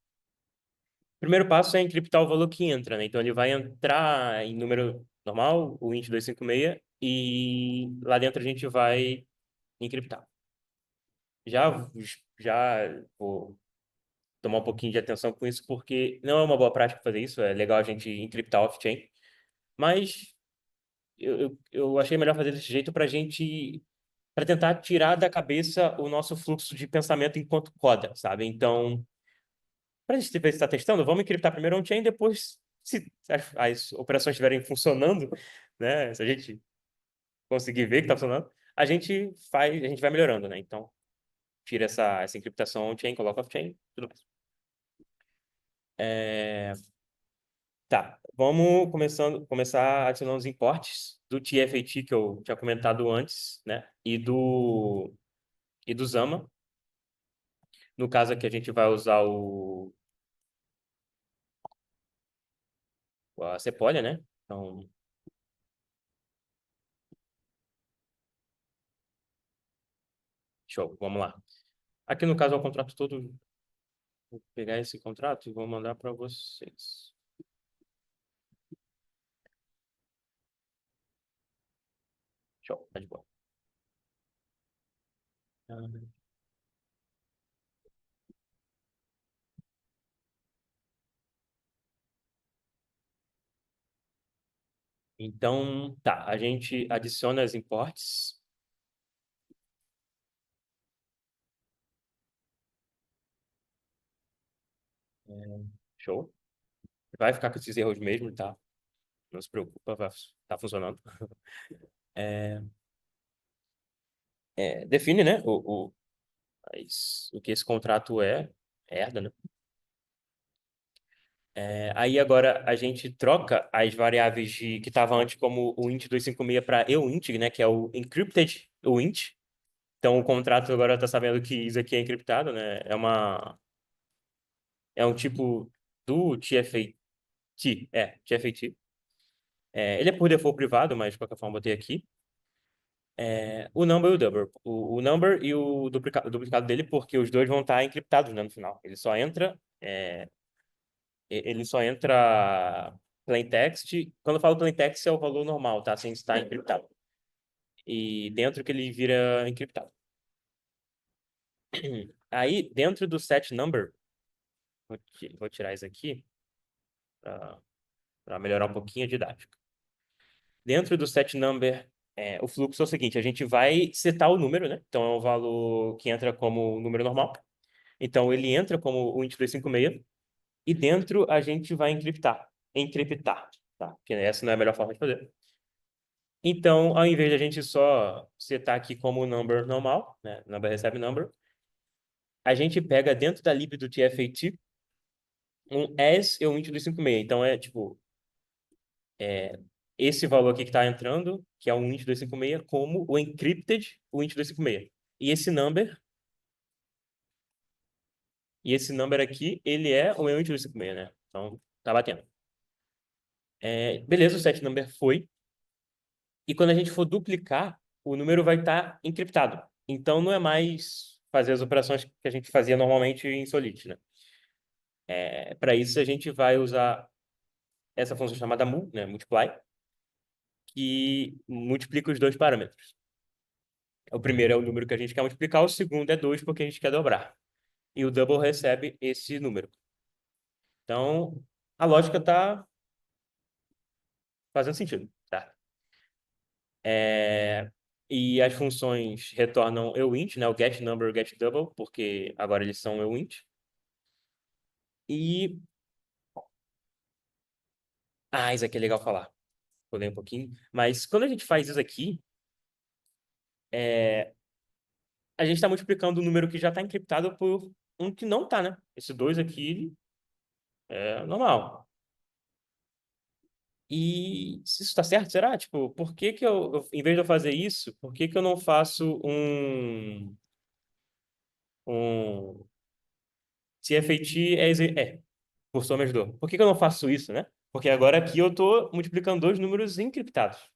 Primeiro passo é encriptar o valor que entra, né? Então ele vai entrar em número normal, o int 256, e lá dentro a gente vai encriptar. Já vou tomar um pouquinho de atenção com isso, porque não é uma boa prática fazer isso, é legal a gente encriptar off-chain, mas eu achei melhor fazer desse jeito para tentar tirar da cabeça o nosso fluxo de pensamento enquanto coda, sabe? Então, para a gente ver se está testando, vamos encriptar primeiro on-chain, depois, se as operações estiverem funcionando, né? Se a gente conseguir ver que está funcionando, a gente vai melhorando, né? Então, tira essa encriptação on-chain, coloca off-chain, tudo mais. Tá, vamos começar adicionando os importes do TF-AT que eu tinha comentado antes, né? E do Zama. No caso aqui, a gente vai usar a Sepolia, né? Então, show, vamos lá. Aqui no caso é o contrato todo. Vou pegar esse contrato e vou mandar para vocês. Show, tá de boa. Então, tá, a gente adiciona as imports. Show. Vai ficar com esses erros mesmo, tá? Não se preocupa, tá funcionando. Define, né, o que esse contrato herda, né? Aí agora a gente troca as variáveis que estavam antes como o int 256 para EUINT, né, que é o encrypted int. Então o contrato agora está sabendo que isso aqui é encriptado, né? É um tipo do TF-AT, TF-AT. Ele é por default privado, mas de qualquer forma botei aqui. O number e o double. O number e o duplicado dele, porque os dois vão estar encriptados, né, no final. Ele só entra plain text. Quando eu falo plain text, é o valor normal, tá? Sem estar encriptado. E dentro que ele vira encriptado. Aí, dentro do set number, vou tirar isso aqui para melhorar um pouquinho a didática. Dentro do set number, o fluxo é o seguinte: a gente vai setar o número, né? Então é um valor que entra como número normal. Então, ele entra como o int 256 e dentro a gente vai encriptar, tá? Porque essa não é a melhor forma de fazer. Então, ao invés de a gente só setar aqui como number normal, né? Number recebe number, a gente pega dentro da lib do TF-AT um as e um int 256. Então, é tipo, esse valor aqui que está entrando, que é um int 256, como o encrypted, o int 256. E esse number aqui, ele é o meu int 256, né? Então, tá batendo. Beleza, o set number foi. E quando a gente for duplicar, o número vai estar encriptado. Então, não é mais fazer as operações que a gente fazia normalmente em Solid, né? Para isso, a gente vai usar essa função chamada mul, né? Multiply, que multiplica os dois parâmetros. O primeiro é o número que a gente quer multiplicar, o segundo é 2 porque a gente quer dobrar. E o double recebe esse número. Então, a lógica está fazendo sentido, tá? E as funções retornam EUINT, né? O get number e o get double, porque agora eles são EUINT. E... isso aqui é legal falar. Vou ler um pouquinho. Mas quando a gente faz isso aqui, a gente está multiplicando o número que já está encriptado por um que não está, né? Esse 2 aqui é normal. E se isso está certo, será? Tipo, por que que em vez de eu fazer isso, por que que eu não faço um CFAT por soma de dor? Por que que eu não faço isso, né? Porque agora aqui eu estou multiplicando dois números encriptados.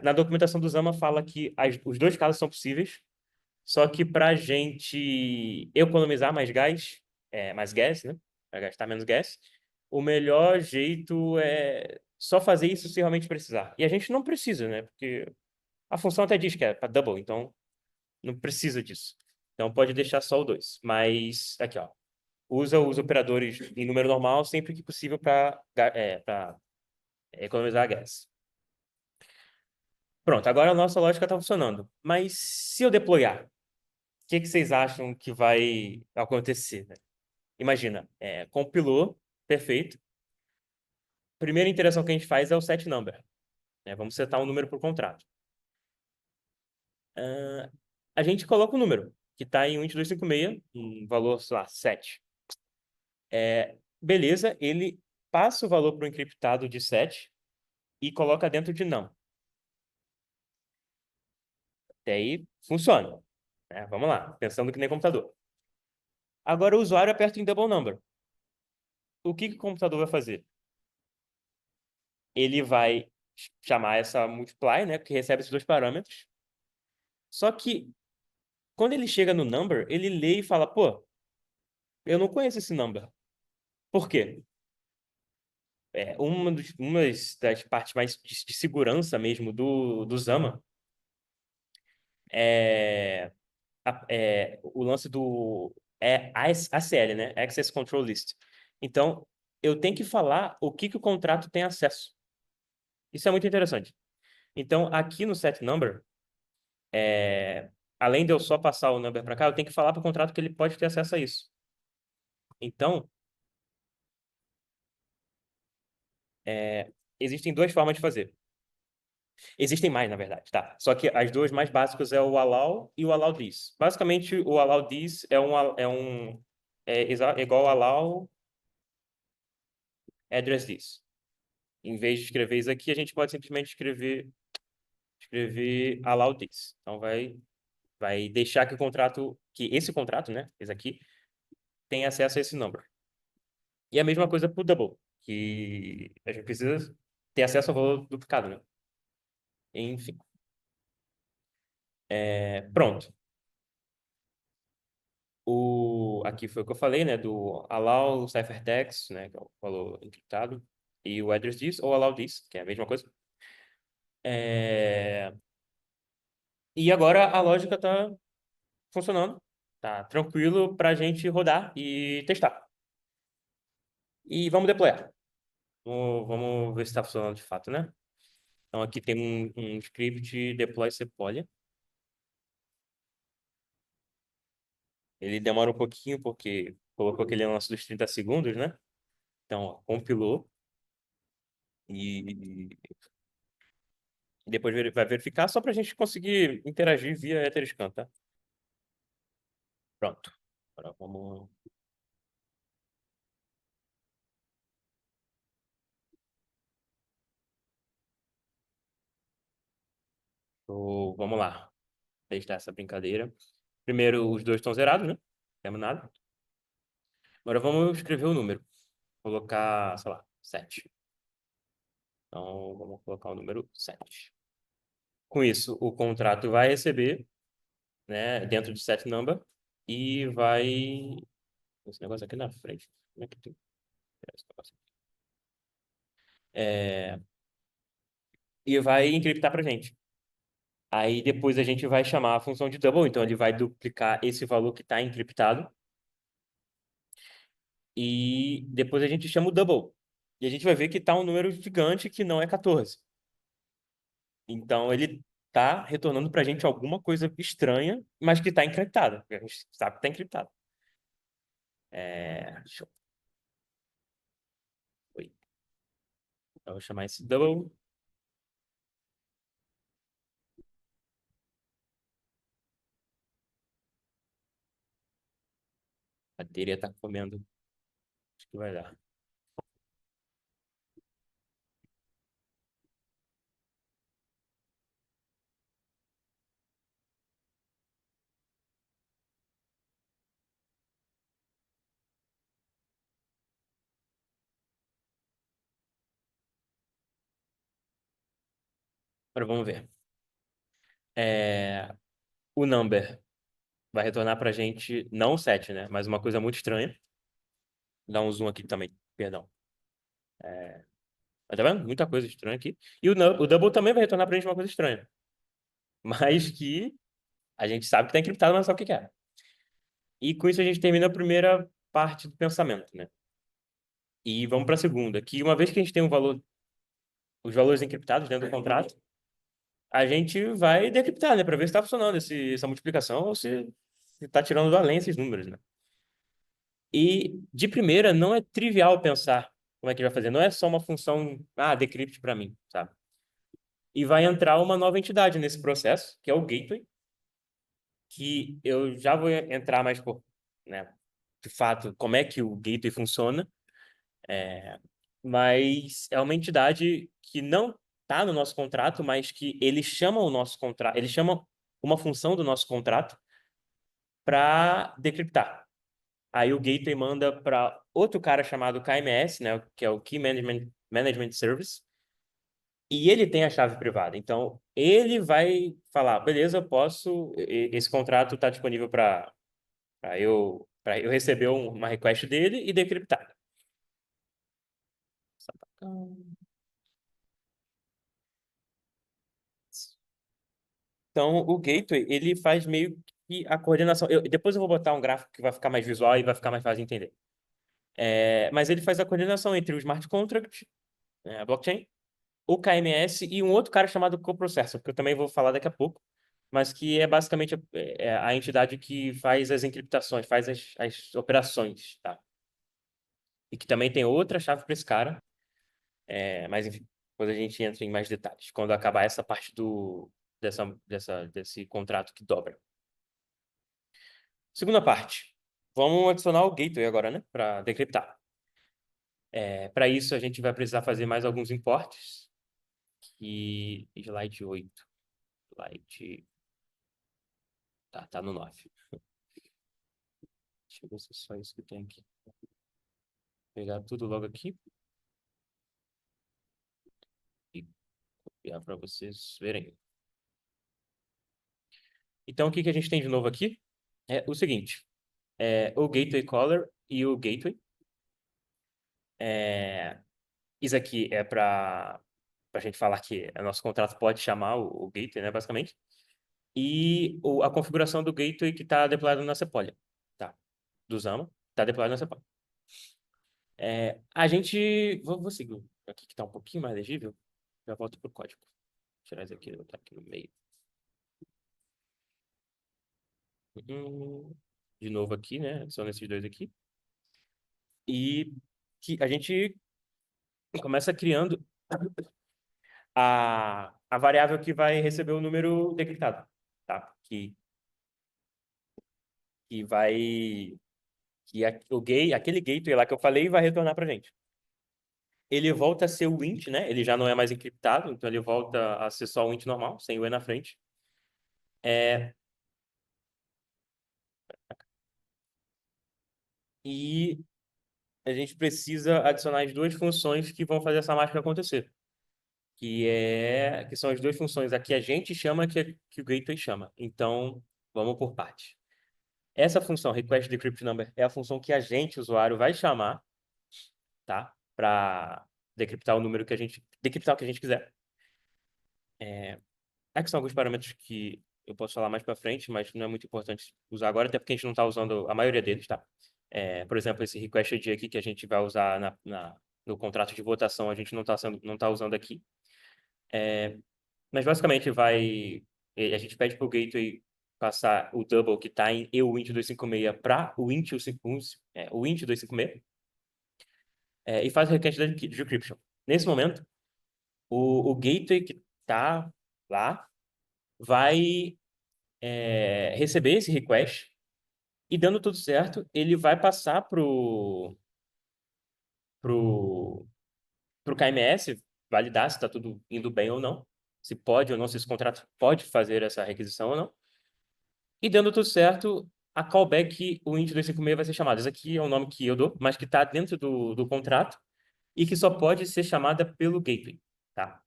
Na documentação do Zama fala que os dois casos são possíveis, só que para a gente economizar mais gas, né? Para gastar menos gas, o melhor jeito é só fazer isso se realmente precisar. E a gente não precisa, né? Porque a função até diz que é para double, então não precisa disso. Então pode deixar só o 2. Mas aqui, ó. Usa os operadores em número normal sempre que possível para economizar gás. Pronto, agora a nossa lógica está funcionando. Mas se eu deployar, o que vocês acham que vai acontecer, né? Imagina, compilou, perfeito. Primeira interação que a gente faz é o set number, né? Vamos setar um número para o contrato. A gente coloca o número, que está em 1.256, um valor, sei lá, 7. Beleza, ele passa o valor para o encriptado de 7 e coloca dentro de não. Até aí, funciona, né? Vamos lá, pensando que nem computador. Agora o usuário aperta em double number. O que o computador vai fazer? Ele vai chamar essa multiply, né, que recebe esses dois parâmetros. Só que quando ele chega no number, ele lê e fala, pô, eu não conheço esse number. Por quê? Uma das partes mais de segurança mesmo do Zama é, o lance do ACL, né? Access Control List. Então, eu tenho que falar o que o contrato tem acesso. Isso é muito interessante. Então, aqui no set number, além de eu só passar o number para cá, eu tenho que falar para o contrato que ele pode ter acesso a isso. Então, existem duas formas de fazer. Existem mais, na verdade, tá? Só que as duas mais básicas é o allow e o allow this. Basicamente, o allow this é igual ao allow address this. Em vez de escrever isso aqui, a gente pode simplesmente escrever allow this. Então, vai deixar que esse contrato, né? Esse aqui, tem acesso a esse number. E a mesma coisa para o double, que a gente precisa ter acesso ao valor duplicado, né? Enfim. Pronto. Aqui foi o que eu falei, né? Do allow ciphertext, né? Que é o valor encriptado. E o address this, ou allow this, que é a mesma coisa. E agora a lógica está funcionando. Tá tranquilo para a gente rodar e testar. E vamos deployar. Vamos ver se está funcionando de fato, né? Então aqui tem um script deploy sepolia. Ele demora um pouquinho porque colocou aquele lance dos 30 segundos, né? Então, ó, compilou e depois vai verificar só para a gente conseguir interagir via Etherscan, tá? Pronto. Agora vamos lá. Testar essa brincadeira. Primeiro, os dois estão zerados, né? Não temos nada. Agora vamos escrever o número. Colocar, sei lá, 7. Então, vamos colocar o número 7. Com isso, o contrato vai receber, né, dentro de set number e vai. Esse negócio aqui na frente. Como é que tem? Esse negócio aqui. E vai encriptar para gente. Aí depois a gente vai chamar a função de double, então ele vai duplicar esse valor que está encriptado e depois a gente chama o double. E a gente vai ver que está um número gigante que não é 14. Então ele está retornando para a gente alguma coisa estranha, mas que está encriptada. A gente sabe que está encriptado. Deixa eu... Oi. Eu vou chamar esse double. A bateria está comendo. Acho que vai dar. Agora vamos ver. O number vai retornar para a gente não o 7, né? Mas uma coisa muito estranha. Dá um zoom aqui também, perdão. Mas tá vendo? Muita coisa estranha aqui. E o double também vai retornar pra gente uma coisa estranha. Mas que a gente sabe que tá encriptado, mas não sabe o que que é. E com isso a gente termina a primeira parte do pensamento, né? E vamos para a segunda, que uma vez que a gente tem os valores encriptados dentro do contrato, a gente vai decriptar, né? Para ver se está funcionando essa multiplicação ou se está tirando do além esses números, né? E de primeira não é trivial pensar como é que vai fazer. Não é só uma função, decrypt para mim, sabe? E vai entrar uma nova entidade nesse processo, que é o gateway, que eu já vou entrar mais por, né, de fato, como é que o gateway funciona, mas é uma entidade que não está no nosso contrato, mas que ele chama o nosso contrato, ele chama uma função do nosso contrato para decriptar. Aí o gateway manda para outro cara chamado KMS, né, que é o Key Management Service, e ele tem a chave privada. Então, ele vai falar, beleza, esse contrato está disponível para eu receber uma request dele e decriptar. Então, o gateway, ele faz meio que a coordenação. Depois eu vou botar um gráfico que vai ficar mais visual e vai ficar mais fácil de entender. Mas ele faz a coordenação entre o smart contract, a blockchain, o KMS e um outro cara chamado coprocessor, que eu também vou falar daqui a pouco, mas que é basicamente a entidade que faz as encriptações, faz as operações, tá? E que também tem outra chave para esse cara. Mas, enfim, depois a gente entra em mais detalhes, quando acabar essa parte desse contrato que dobra. Segunda parte. Vamos adicionar o gateway agora, né? Para decriptar. Para isso, a gente vai precisar fazer mais alguns importes. E slide 8. Slide... Tá no 9. Deixa eu ver se é só isso que tem aqui. Pegar tudo logo aqui e copiar para vocês verem. Então, o que que a gente tem de novo aqui? É o seguinte. O gateway caller e o gateway. Isso aqui é para a gente falar que o nosso contrato pode chamar o gateway, né, basicamente. E a configuração do gateway que está deployado na Sepolia, tá? Do Zama, está deployado na Sepolia. A gente... Vou seguir aqui que está um pouquinho mais legível. Já volto pro código. Vou tirar isso aqui, botar aqui no meio. Hum. de novo aqui, né? Adiciona esses dois aqui. E que a gente começa criando a variável que vai receber o número decriptado, tá? Que vai... aquele gateway lá que eu falei vai retornar pra gente. Ele volta a ser o int, né? Ele já não é mais encriptado, então ele volta a ser só o int normal, sem o e na frente. E a gente precisa adicionar as duas funções que vão fazer essa mágica acontecer. Que são as duas funções. A que a gente chama, que o gateway chama. Então, vamos por parte. Essa função, requestDecryptNumber, é a função que a gente, usuário, vai chamar, tá? Para decriptar o número que a gente... Decriptar o que a gente quiser. Aqui são alguns parâmetros que eu posso falar mais para frente, mas não é muito importante usar agora, até porque a gente não está usando a maioria deles, tá? Por exemplo, esse request aqui que a gente vai usar no contrato de votação, a gente não tá usando aqui. Mas basicamente a gente pede para o gateway passar o double que está em EUINT 256 para o int 256, o int 256, e faz o request da decryption. Nesse momento, o gateway que está lá vai receber esse request e dando tudo certo, ele vai passar pro, pro KMS validar se está tudo indo bem ou não, se pode ou não, se esse contrato pode fazer essa requisição ou não. E dando tudo certo, a callback, o int 256 vai ser chamada. Esse aqui é o nome que eu dou, mas que está dentro do contrato e que só pode ser chamada pelo gateway, tá?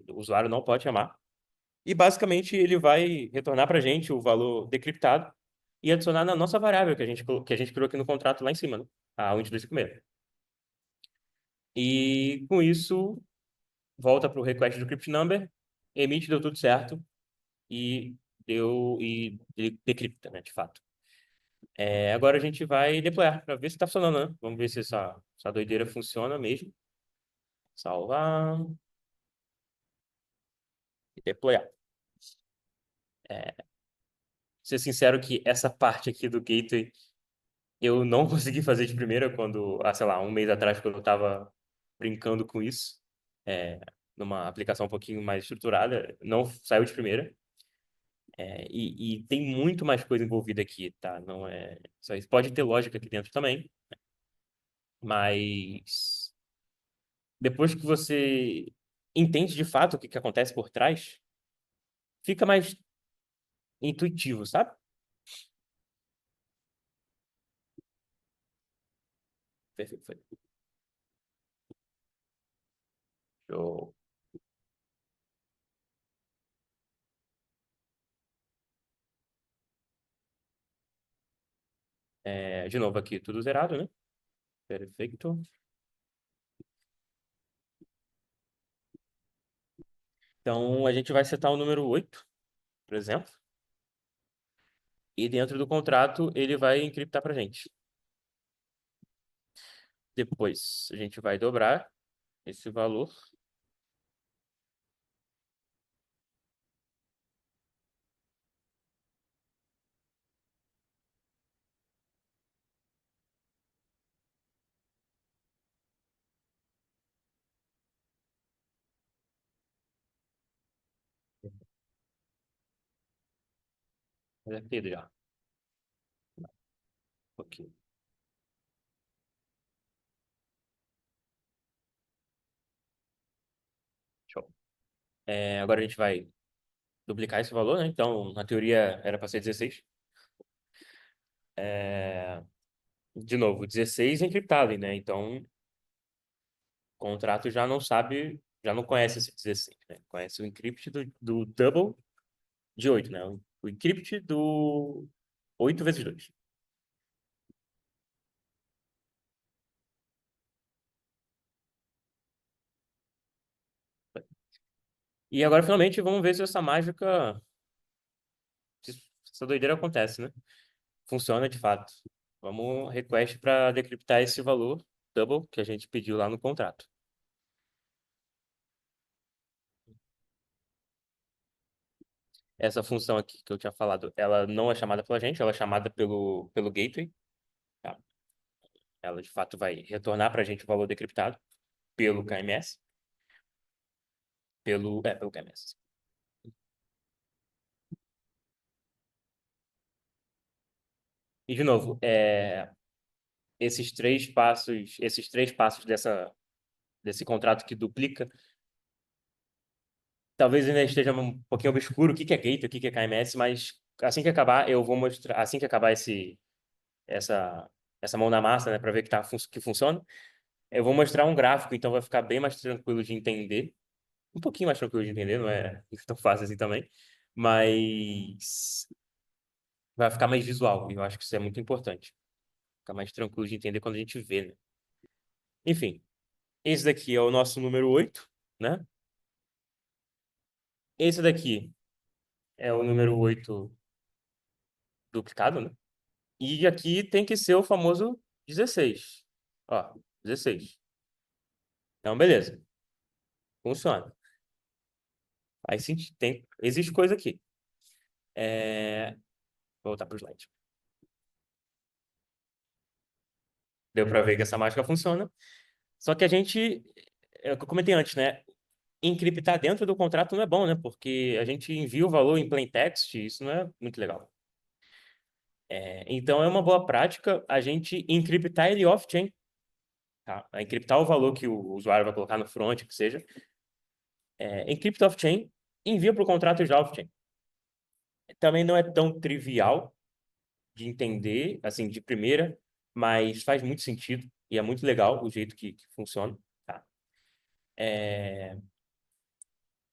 O usuário não pode chamar. E basicamente ele vai retornar para a gente o valor decriptado e adicionar na nossa variável que a gente criou aqui no contrato lá em cima, né? A 1.256. E com isso, volta para o request do crypt number, emite, deu tudo certo e decripta, né, de fato. Agora a gente vai deployar para ver se está funcionando, né? Vamos ver se essa doideira funciona mesmo. Salvar e deployar. Ser sincero que essa parte aqui do gateway eu não consegui fazer de primeira quando, sei lá, um mês atrás, quando eu estava brincando com isso, é, numa aplicação um pouquinho mais estruturada, não saiu de primeira. E tem muito mais coisa envolvida aqui, tá? Não é só isso. Pode ter lógica aqui dentro também, mas depois que você entende de fato o que acontece por trás, fica mais intuitivo, sabe? Perfeito, foi. Show. De novo aqui, tudo zerado, né? Perfeito. Então, a gente vai setar o número 8, por exemplo. E dentro do contrato, ele vai encriptar para a gente. Depois, a gente vai dobrar esse valor. Certeza já. Ok, show. Agora a gente vai duplicar esse valor, né? Então, na teoria, era para ser 16. De novo, 16 encriptado, né? Então, o contrato já não sabe, já não conhece esse 16, né? Conhece o encrypt do double de 8, né? O encrypt do 8 vezes 2. E agora, finalmente, vamos ver se essa mágica, se essa doideira acontece, né? Funciona de fato. Vamos request para decriptar esse valor double que a gente pediu lá no contrato. essa função aqui que eu tinha falado, ela não é chamada pela gente, ela é chamada pelo gateway. Tá? Ela, de fato, vai retornar para a gente o valor decriptado pelo KMS. Pelo KMS. E, de novo, esses três passos desse contrato que duplica, talvez ainda esteja um pouquinho obscuro o que é gateway, o que é KMS, mas assim que acabar, eu vou mostrar, assim que acabar essa, essa mão na massa, né, para ver que funciona, eu vou mostrar um gráfico, então vai ficar bem mais tranquilo de entender. Um pouquinho mais tranquilo de entender, não é tão fácil assim também, mas vai ficar mais visual, e eu acho que isso é muito importante. Ficar mais tranquilo de entender quando a gente vê, né? Enfim, esse daqui é o nosso número 8, né? Esse daqui é o número 8 duplicado, né? E aqui tem que ser o famoso 16. Ó, 16. Então, beleza. Funciona. Aí sim, existe coisa aqui. Vou voltar para o slide. Deu para ver que essa mágica funciona. Só que a gente, é o que eu comentei antes, né? Encriptar dentro do contrato não é bom, né? Porque a gente envia o valor em plain text, isso não é muito legal. Então é uma boa prática a gente encriptar ele off-chain, tá? Encriptar o valor que o usuário vai colocar no front, que seja. Encripta off-chain, envia para o contrato já off-chain. Também não é tão trivial de entender, assim, de primeira, mas faz muito sentido e é muito legal o jeito que funciona, tá?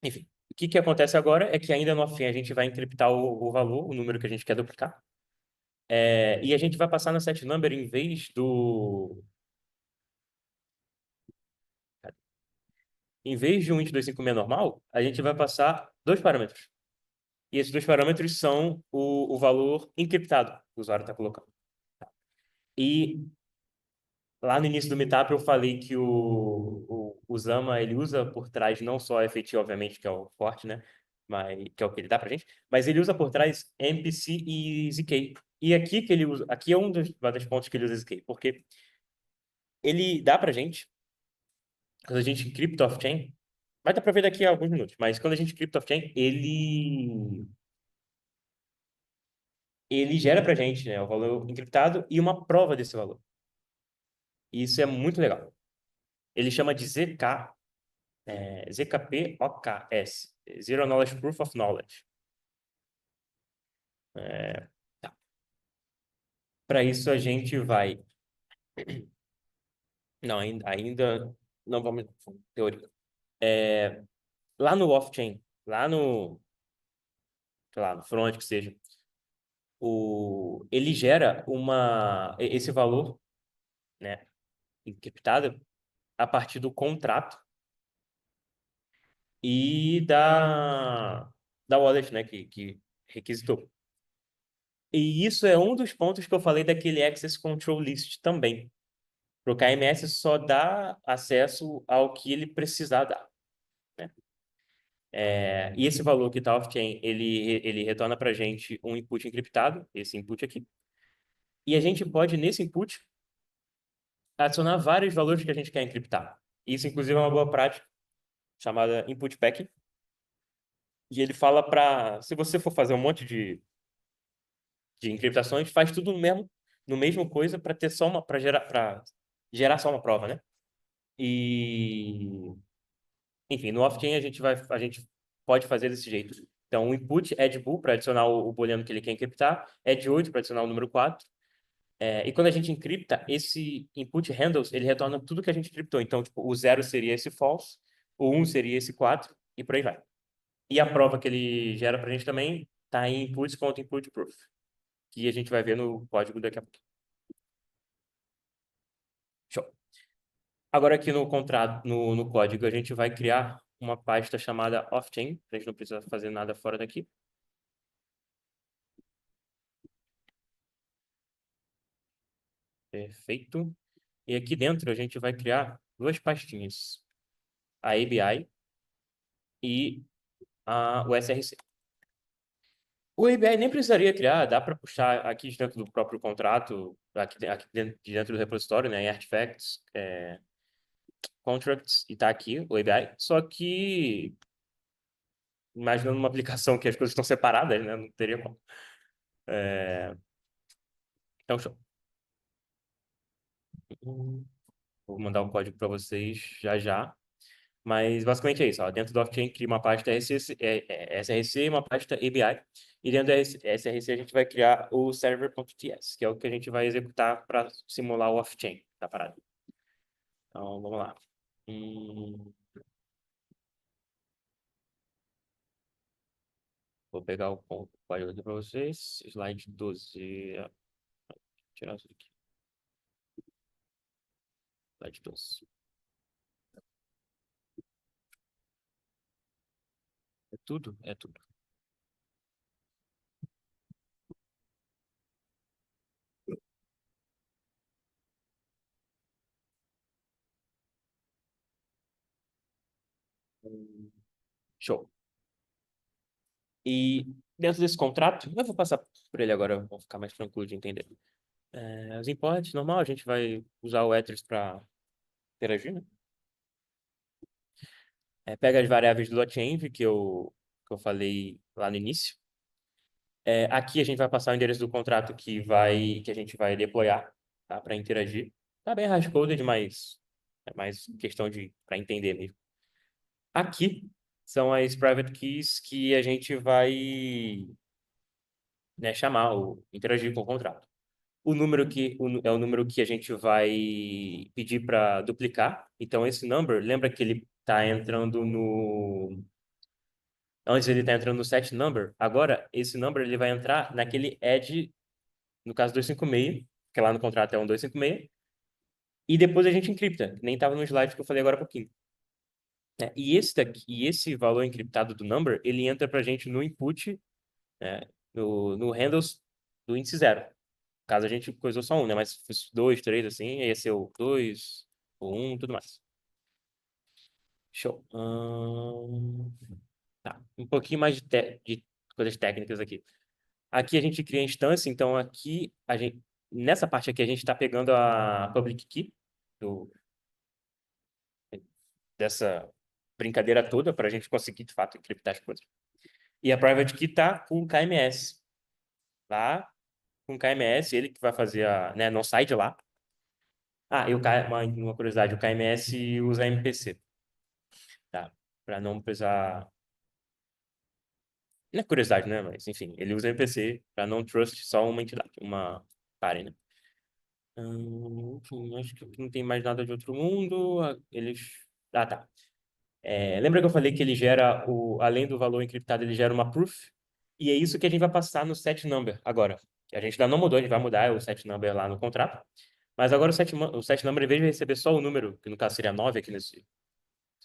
Enfim, o que acontece agora é que ainda no off-chain a gente vai encriptar o valor, o número que a gente quer duplicar, e a gente vai passar na set number em vez de um int 256 normal, a gente vai passar dois parâmetros. E esses dois parâmetros são o valor encriptado que o usuário está colocando. E lá no início do Meetup eu falei que o Zama ele usa por trás não só FAT, obviamente, que é o forte, né? Mas, que é o que ele dá pra gente, mas ele usa por trás MPC e ZK. E aqui que ele usa, aqui é uma das pontos que ele usa ZK, porque ele dá pra gente, quando a gente encripta off-chain, vai dar pra ver daqui a alguns minutos, mas quando a gente encripta off-chain, ele gera pra gente, né, o valor encriptado e uma prova desse valor. E isso é muito legal. Ele chama de ZKPOKS, Zero Knowledge Proof of Knowledge. Tá. Para isso a gente vai. Não, ainda não vamos. Teoria. Lá no off-chain, lá no, sei lá, no front, que seja, ele gera esse valor, né, encriptado a partir do contrato e da wallet, né, que requisitou. E isso é um dos pontos que eu falei daquele Access Control List também. O KMS só dá acesso ao que ele precisar dar, né? E esse valor que está off-chain, ele retorna para a gente um input encriptado, esse input aqui. E a gente pode, nesse input, adicionar vários valores que a gente quer encriptar. Isso, inclusive, é uma boa prática, chamada input packing. E ele fala para, se você for fazer um monte de encriptações, faz tudo no mesmo coisa para ter só para gerar só uma prova, né? E enfim, no off-chain a gente pode fazer desse jeito. Então, o input é de bool para adicionar o booleano que ele quer encriptar, é de 8 para adicionar o número 4. E quando a gente encripta, esse input handles, ele retorna tudo que a gente encriptou. Então, tipo, o 0 seria esse false, o 1 seria esse 4 e por aí vai. E a prova que ele gera para a gente também está em inputs.inputProof, que a gente vai ver no código daqui a pouco. Show. Agora aqui no contrato, no código, a gente vai criar uma pasta chamada off-chain. A gente não precisa fazer nada fora daqui. Perfeito. E aqui dentro a gente vai criar duas pastinhas. A ABI e o SRC. O ABI nem precisaria criar, dá para puxar aqui de dentro do próprio contrato, aqui dentro do repositório, né, em Artifacts, Contracts, e tá aqui o ABI. Só que, imaginando uma aplicação que as coisas estão separadas, né, não teria como. Então, show. Vou mandar um código para vocês já já. Mas basicamente é isso. Ó. Dentro do Off-Chain cria uma pasta SRC e uma pasta ABI. E dentro da SRC a gente vai criar o server.ts, que é o que a gente vai executar para simular o Off-Chain da parada. Então, vamos lá. Vou pegar o código aqui para vocês. Slide 12. Vou tirar isso aqui. Slide 12. É tudo? É tudo. Show. E dentro desse contrato, eu vou passar por ele agora, vou ficar mais tranquilo de entender. Os imports, normal, a gente vai usar o Ethers para interagir, né? Pega as variáveis do .env que eu falei lá no início. Aqui a gente vai passar o endereço do contrato que a gente vai deployar, tá? Para interagir. Tá bem hardcoded, mas é mais questão de para entender mesmo. Aqui são as private keys que a gente vai, né, chamar ou interagir com o contrato. O número é o número que a gente vai pedir para duplicar. Então, esse number, lembra que ele está entrando no... Antes ele está entrando no set number. Agora, esse number ele vai entrar naquele add, no caso 256, que lá no contrato é um 256. E depois a gente encripta, que nem estava no slide que eu falei agora há pouquinho. E esse valor encriptado do number, ele entra para a gente no input, né, no handles do índice zero. Caso a gente coisou só um, né? Mas se fosse dois, três, assim, ia ser o dois, o um, tudo mais. Show. Tá. Um pouquinho mais de coisas técnicas aqui. Aqui a gente cria a instância, então aqui nessa parte aqui a gente está pegando a public key do, dessa brincadeira toda para a gente conseguir de fato encriptar as coisas. E a private key está com o KMS. Lá com o KMS, ele que vai fazer né, não sai de lá. E uma curiosidade, o KMS usa MPC, tá? Para não precisar... Não é curiosidade, né? Mas, enfim, ele usa MPC para não trust só uma entidade, uma party, né? Acho que não tem mais nada de outro mundo. Tá. Lembra que eu falei que ele gera, além do valor encriptado, ele gera uma proof? E é isso que a gente vai passar no set number agora. A gente ainda não mudou, a gente vai mudar o set number lá no contrato. Mas agora o set number, em vez de receber só o número, que no caso seria 9 aqui nesse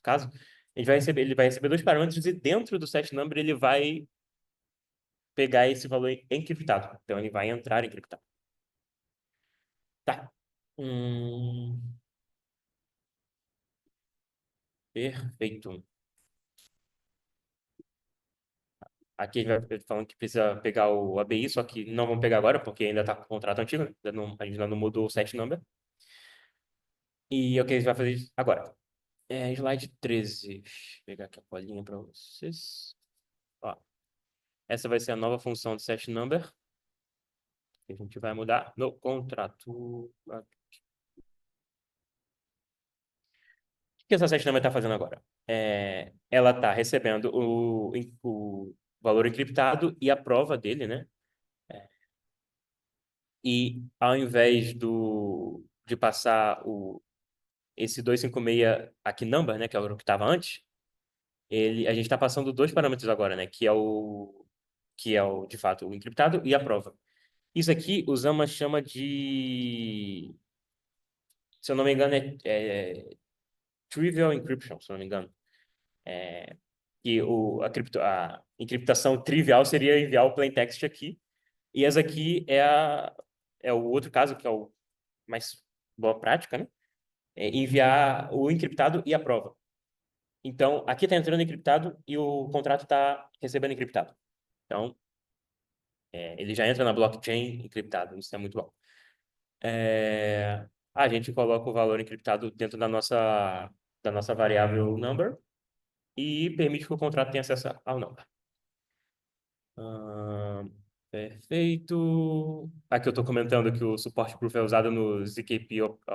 caso, ele vai receber dois parâmetros e dentro do set number ele vai pegar esse valor encriptado. Então ele vai entrar encriptado. Tá. Perfeito. Aqui a gente vai falando que precisa pegar o ABI, só que não vamos pegar agora, porque ainda está com o contrato antigo, né? A gente ainda não mudou o set number. E o que a gente vai fazer agora? Slide 13. Deixa eu pegar aqui a colinha para vocês. Ó, essa vai ser a nova função do set number, que a gente vai mudar no contrato. O que essa set number está fazendo agora? Ela está recebendo o valor encriptado e a prova dele, né? E ao invés de passar esse 256 aqui number, né, que é o que estava antes, a gente está passando dois parâmetros agora, né, que é o de fato o encriptado e a prova. Isso aqui o Zama chama de, se eu não me engano, é trivial encryption, se eu não me engano. E a encriptação trivial seria enviar o plaintext aqui. E essa aqui é o outro caso, que é o mais boa prática, né? Enviar o encriptado e a prova. Então, aqui está entrando encriptado e o contrato está recebendo encriptado. Então, Ele já entra na blockchain encriptado, isso é muito bom. A gente coloca o valor encriptado dentro da nossa variável number e permite que o contrato tenha acesso ao number. Perfeito. Aqui eu estou comentando que o suporte proof é usado no ZKPOKS,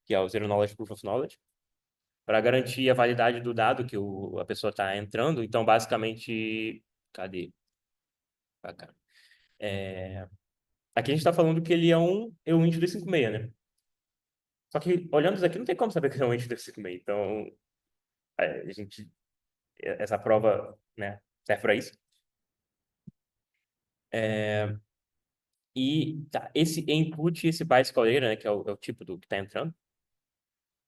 que é o Zero Knowledge Proof of Knowledge, para garantir a validade do dado que a pessoa está entrando. Então, basicamente, cadê? Ah, cara. Aqui a gente está falando que ele é um int 256, né? Só que, olhando isso aqui, não tem como saber que é um int 256. Então, essa prova, né, serve para isso. E tá, esse input e esse byte coleira, né, que é o tipo do que está entrando.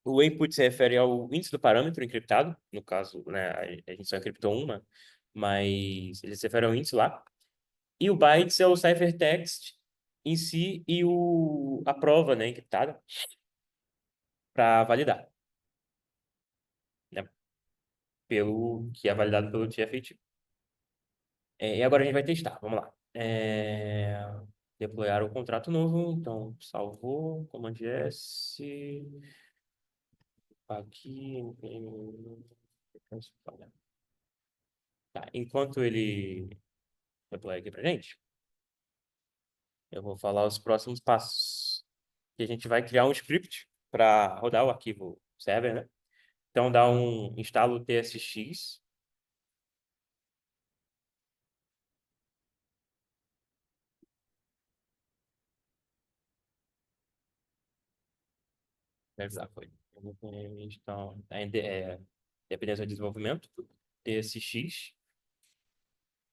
O input se refere ao índice do parâmetro encriptado, no caso, né, a gente só encriptou uma, mas ele se refere ao índice lá. E o bytes é o ciphertext em si e a prova, né, encriptada para validar, né, pelo que é validado pelo TF-AT. E agora a gente vai testar, vamos lá. Deployar o contrato novo, então salvou, Command S, aqui, tá, enquanto ele deploy aqui pra gente, eu vou falar os próximos passos. Que a gente vai criar um script para rodar o arquivo server, né? Então dá instalo tsx. Já foi. Então, dependência de desenvolvimento, tsx.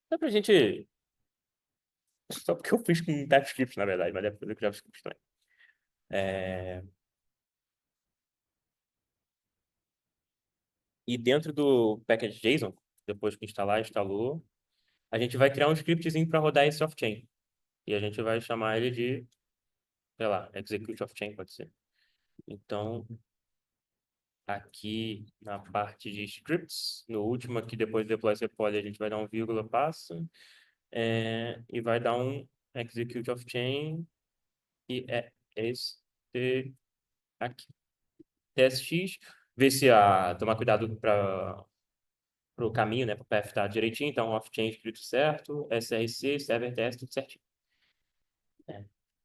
Dá pra gente. Só porque eu fiz com TypeScript, na verdade, mas deve fazer com JavaScript também. É, E dentro do package JSON, depois que instalou, a gente vai criar um scriptzinho para rodar esse off-chain. E a gente vai chamar ele de, sei lá, execute off-chain, pode ser. Então, aqui na parte de scripts, no último aqui, depois de deploy poly, a gente vai dar um vírgula, passa, e vai dar um execute off-chain, e é esse aqui. TSX, ver se tomar cuidado para o caminho, né, para o path estar direitinho, então off-chain escrito certo, SRC, server test, tudo certinho.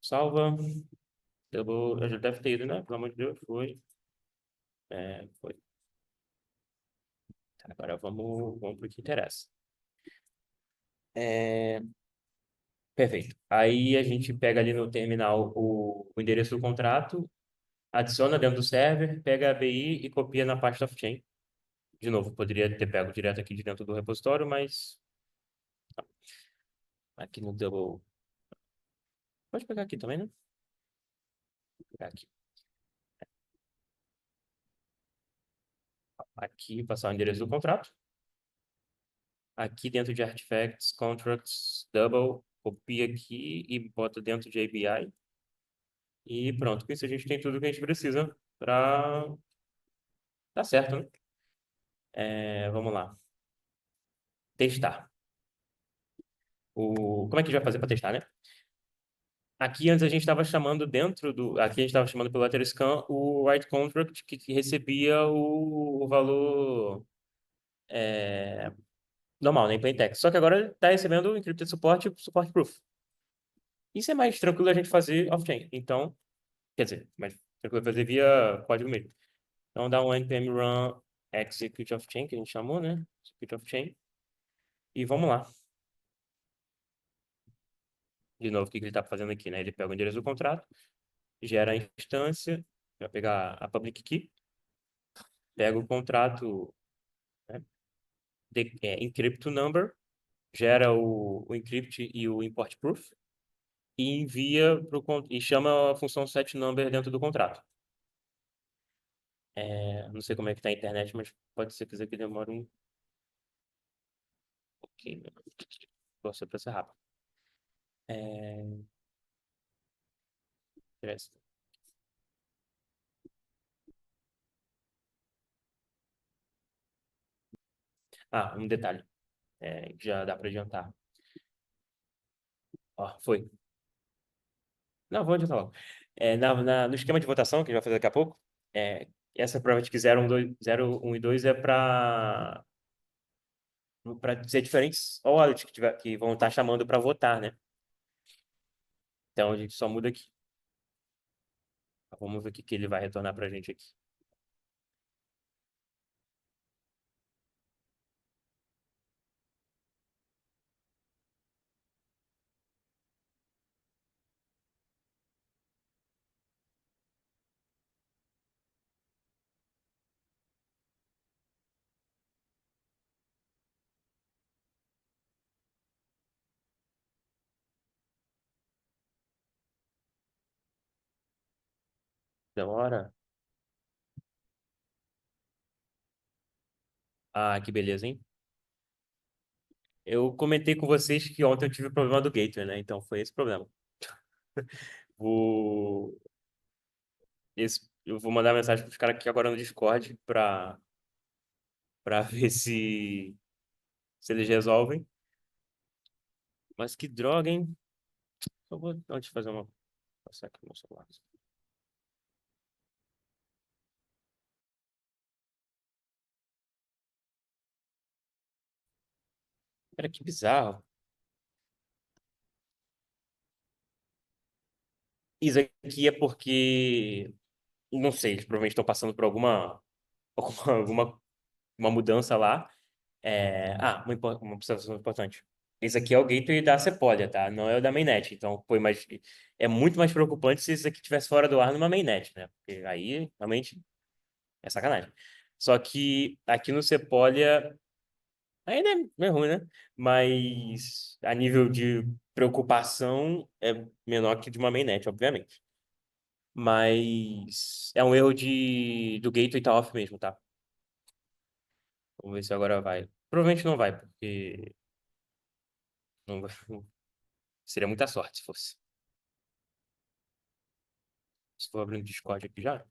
Salva, eu já deve ter ido, né, pelo amor de Deus, foi. Foi. Tá, agora vamos para o que interessa. Perfeito. Aí a gente pega ali no terminal o endereço do contrato, adiciona dentro do server, pega a ABI e copia na parte off-chain. De novo, poderia ter pego direto aqui de dentro do repositório, mas aqui no double. Pode pegar aqui também, né? Vou pegar aqui. Aqui, passar o endereço do contrato. Aqui dentro de Artifacts, Contracts, Double, copia aqui e bota dentro de ABI. E pronto, com isso a gente tem tudo que a gente precisa para dar certo, né? Vamos lá. Testar. Como é que a gente vai fazer para testar, né? Aqui antes a gente estava chamando Aqui a gente estava chamando pelo letter scan o write contract que recebia o valor normal, né, em plain text. Só que agora ele está recebendo o encrypted support e support proof. Isso é mais tranquilo a gente fazer off-chain. Então, quer dizer, mais tranquilo fazer via código mesmo. Então dá um npm run execute off-chain, que a gente chamou, né? Execute off-chain. E vamos lá. De novo, o que ele está fazendo aqui, né? Ele pega o endereço do contrato, gera a instância, vai pegar a public key, pega o contrato, né, encrypt number, gera o encrypt e o import proof e e chama a função setNumber dentro do contrato. Não sei como é que tá a internet, mas pode ser que isso aqui demore um pouquinho. Posso para ser rápido. É, interessa. Um detalhe. Já dá para adiantar. Ó, foi. Não, vou adiantar logo. No esquema de votação, que a gente vai fazer daqui a pouco, essa probabilidade que 0, 1 e 2 é para dizer diferentes wallets que vão estar chamando para votar, né? Então a gente só muda aqui. Vamos ver o que ele vai retornar para a gente aqui. Demora. Ah, que beleza, hein? Eu comentei com vocês que ontem eu tive problema do Gateway, né? Então foi esse o problema. Vou, eu vou mandar mensagem para os caras aqui agora no Discord para ver se eles resolvem. Mas que droga, hein? Eu vou antes de fazer uma. Passar aqui no meu celular. Cara, que bizarro. Isso aqui é porque. Não sei, eles provavelmente estão passando por alguma uma mudança lá. Uma observação importante. Esse aqui é o gateway da Sepolia, tá? Não é o da mainnet. Então, pô, mas é muito mais preocupante se isso aqui estivesse fora do ar numa mainnet, né? Porque aí, realmente, é sacanagem. Só que aqui no Sepolia, ainda é meio ruim, né? Mas a nível de preocupação é menor que de uma mainnet, obviamente. Mas é um erro do gateway tá off mesmo, tá? Vamos ver se agora vai. Provavelmente não vai, porque não vai- seria muita sorte se fosse. Se for abrir um Discord aqui já.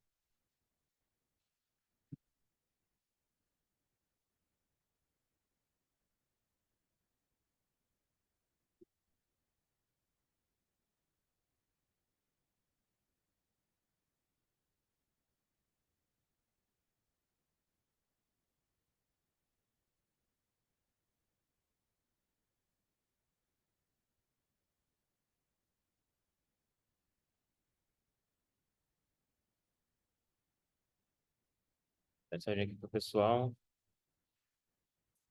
Mensagem aqui pro pessoal.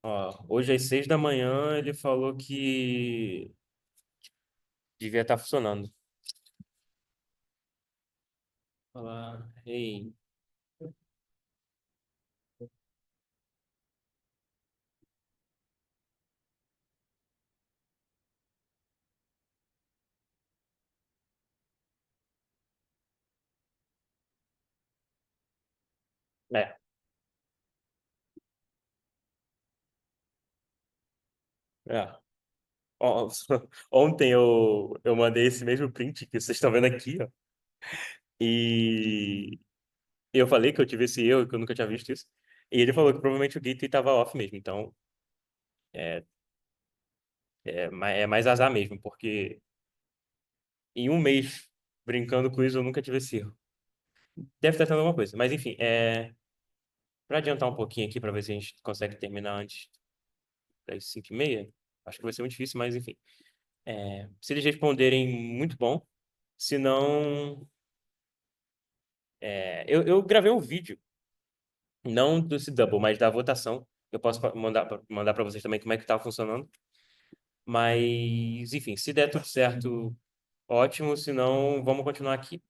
Ó, hoje às 6 da manhã ele falou que devia estar funcionando. Falar, ei. É, é. Ó, ontem eu mandei esse mesmo print que vocês estão vendo aqui, ó. E eu falei que eu tive esse erro, que eu nunca tinha visto isso. E ele falou que provavelmente o gateway estava off mesmo. Então, é, é mais azar mesmo, porque em um mês brincando com isso eu nunca tive esse erro. Deve estar tendo alguma coisa. Mas enfim, para adiantar um pouquinho aqui para ver se a gente consegue terminar antes das 5h30, acho que vai ser muito difícil, mas enfim. Se eles responderem, muito bom. Se não. Eu gravei um vídeo, não desse double, mas da votação. Eu posso mandar para vocês também como é que tá funcionando. Mas, enfim, se der tudo certo, ótimo. Se não, vamos continuar aqui.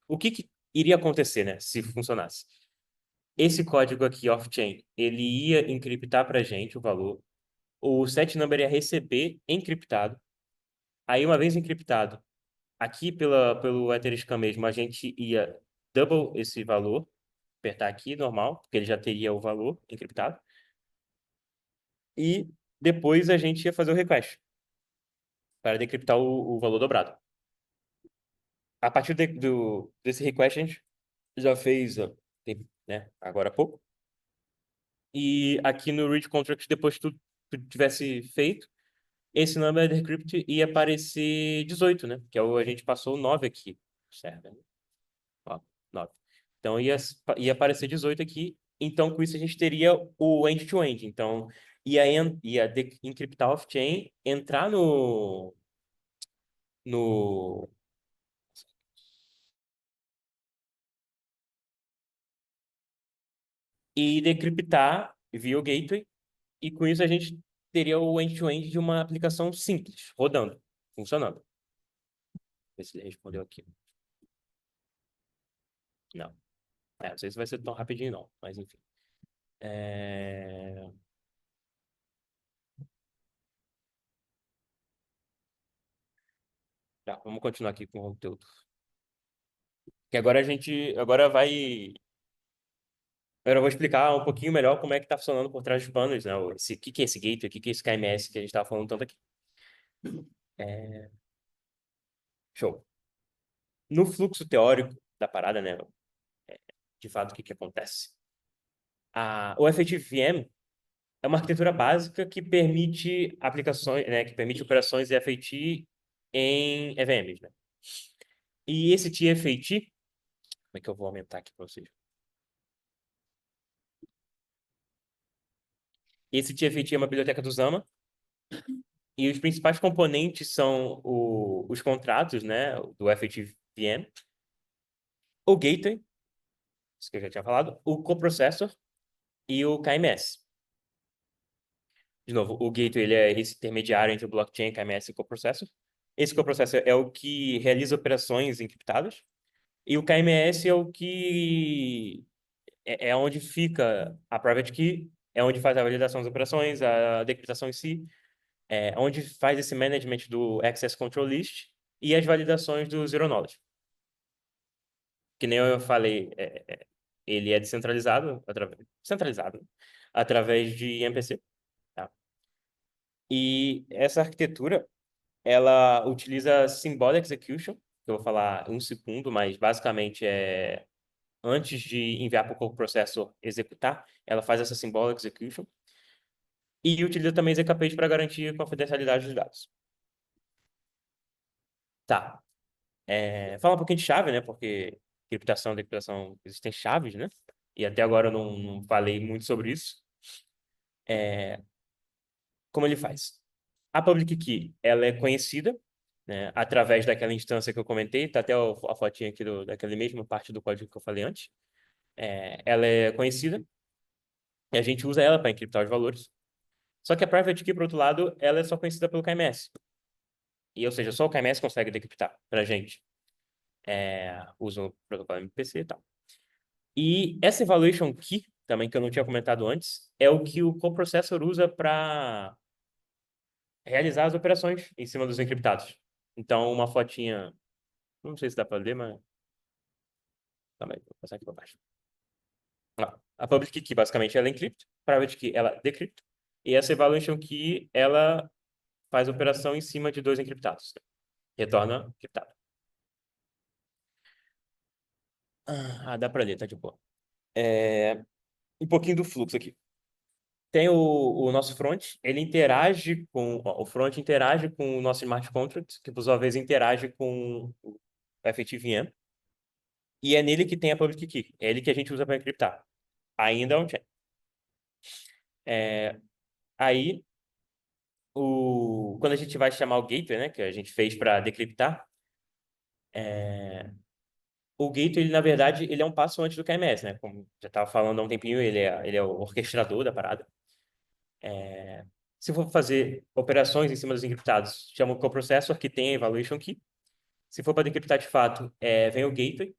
O que iria acontecer, né, se funcionasse? Esse código aqui, off-chain, ele ia encriptar para gente o valor. O set number ia receber encriptado. Aí, uma vez encriptado, aqui pelo Etherscan mesmo, a gente ia double esse valor, apertar aqui, normal, porque ele já teria o valor encriptado. E depois a gente ia fazer o request para decriptar o valor dobrado. A partir desse request, a gente já fez, ó, né, agora há pouco. E aqui no read contract, depois que tu tivesse feito, esse number decrypt ia aparecer 18, né? Que é a gente passou o 9 aqui, certo? Ó, 9. Então ia aparecer 18 aqui. Então, com isso, a gente teria o end-to-end. Então, ia encriptar off-chain, entrar no e decriptar via o gateway. E com isso, a gente teria o end-to-end de uma aplicação simples, rodando, funcionando. Ver se ele respondeu aqui. Não. Não sei se vai ser tão rapidinho, não. Mas, enfim. É... Tá, vamos continuar aqui com o conteúdo. Que agora a gente... Agora vai... Agora eu vou explicar um pouquinho melhor como é que está funcionando por trás dos panos, né? O que que é esse gateway, o que que é esse KMS que a gente estava falando tanto aqui. É... Show. No fluxo teórico da parada, né? De fato, o que que acontece? O FAT-VM é uma arquitetura básica que permite aplicações, né? Que permite operações FAT em EVMs, né? E esse TFAT, como é que eu vou aumentar aqui para vocês? Esse TFAT é uma biblioteca do Zama, e os principais componentes são os contratos, né, do FAT-VM, o gateway, isso que eu já tinha falado, o coprocessor e o KMS. De novo, o gateway ele é esse intermediário entre o blockchain, KMS e o coprocessor. Esse coprocessor é o que realiza operações encriptadas, e o KMS é o que é onde fica a private key, é onde faz a validação das operações, a decriptação em si, onde faz esse management do Access Control List e as validações do Zero Knowledge. Que nem eu falei, ele é descentralizado, centralizado, através de MPC. Tá? E essa arquitetura, ela utiliza Symbolic Execution, que eu vou falar em um segundo, mas basicamente antes de enviar para o coprocessor executar, ela faz essa Symbolic Execution. E utiliza também ZKPage para garantir a confidencialidade dos dados. Tá. Fala um pouquinho de chave, né? Porque decriptação, existem chaves, né? E até agora eu não falei muito sobre isso. Como ele faz? A public key, ela é conhecida, né? Através daquela instância que eu comentei, tá até a fotinha aqui daquela mesma parte do código que eu falei antes. Ela é conhecida e a gente usa ela para encriptar os valores. Só que a private key, por outro lado, ela é só conhecida pelo KMS. Ou seja, só o KMS consegue decriptar para a gente. Usa o protocolo MPC e tal. E essa evaluation key, também que eu não tinha comentado antes, é o que o coprocessor usa para realizar as operações em cima dos encriptados. Então, uma fotinha, não sei se dá para ler, mas também vou passar aqui para baixo. A public key, basicamente, ela encrypta, private key, ela decrypta, e essa evaluation key, ela faz operação em cima de dois encriptados. Retorna encriptado. Dá para ler, tá de boa. Um pouquinho do fluxo aqui. Tem o nosso front, ele interage com... o front interage com o nosso smart contract, que por sua vez interage com o FAT-VM, e é nele que tem a public key. É ele que a gente usa para encriptar. Ainda on-chain. Aí, quando a gente vai chamar o gateway, né, que a gente fez para decriptar, o gateway, ele, na verdade, ele é um passo antes do KMS, né? Como já estava falando há um tempinho, ele é o orquestrador da parada. Se for fazer operações em cima dos encriptados, chama o coprocessor, que tem a evaluation key. Se for para decriptar de fato, vem o gateway.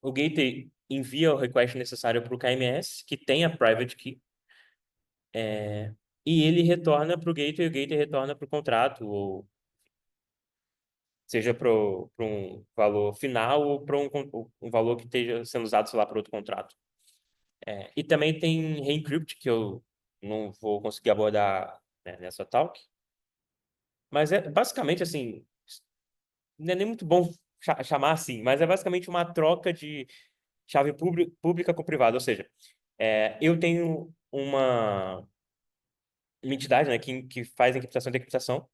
O gateway envia o request necessário para o KMS, que tem a private key. E ele retorna para o gateway, e o gateway retorna para o contrato, ou seja para um valor final ou para um valor que esteja sendo usado, sei lá, para outro contrato. E também tem Re-encrypt, que eu não vou conseguir abordar, né, nessa talk. Mas é basicamente assim, não é nem muito bom chamar assim, mas é basicamente uma troca de chave pública com privada. Ou seja, Eu tenho uma entidade, né, que faz encriptação e decriptação,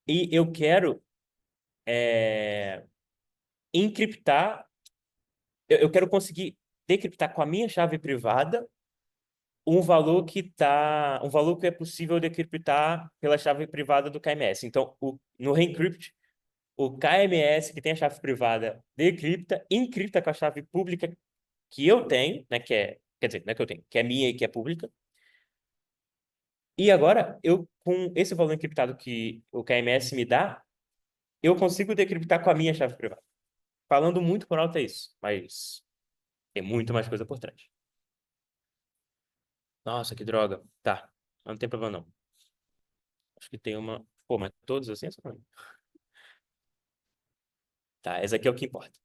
e eu quero encriptar, eu quero conseguir decriptar com a minha chave privada um valor que é possível decriptar pela chave privada do KMS. Então, no Rencrypt, o KMS que tem a chave privada decripta, encripta com a chave pública que eu tenho, né, quer dizer, não é que eu tenho, que é minha e que é pública. E agora, com esse valor encriptado que o KMS me dá, eu consigo decriptar com a minha chave privada. Falando muito por alto é isso, mas tem muito mais coisa por trás. Nossa, que droga. Tá, não tem problema não. Acho que tem uma... Pô, mas todos assim é só pra mim. Tá, esse aqui é o que importa.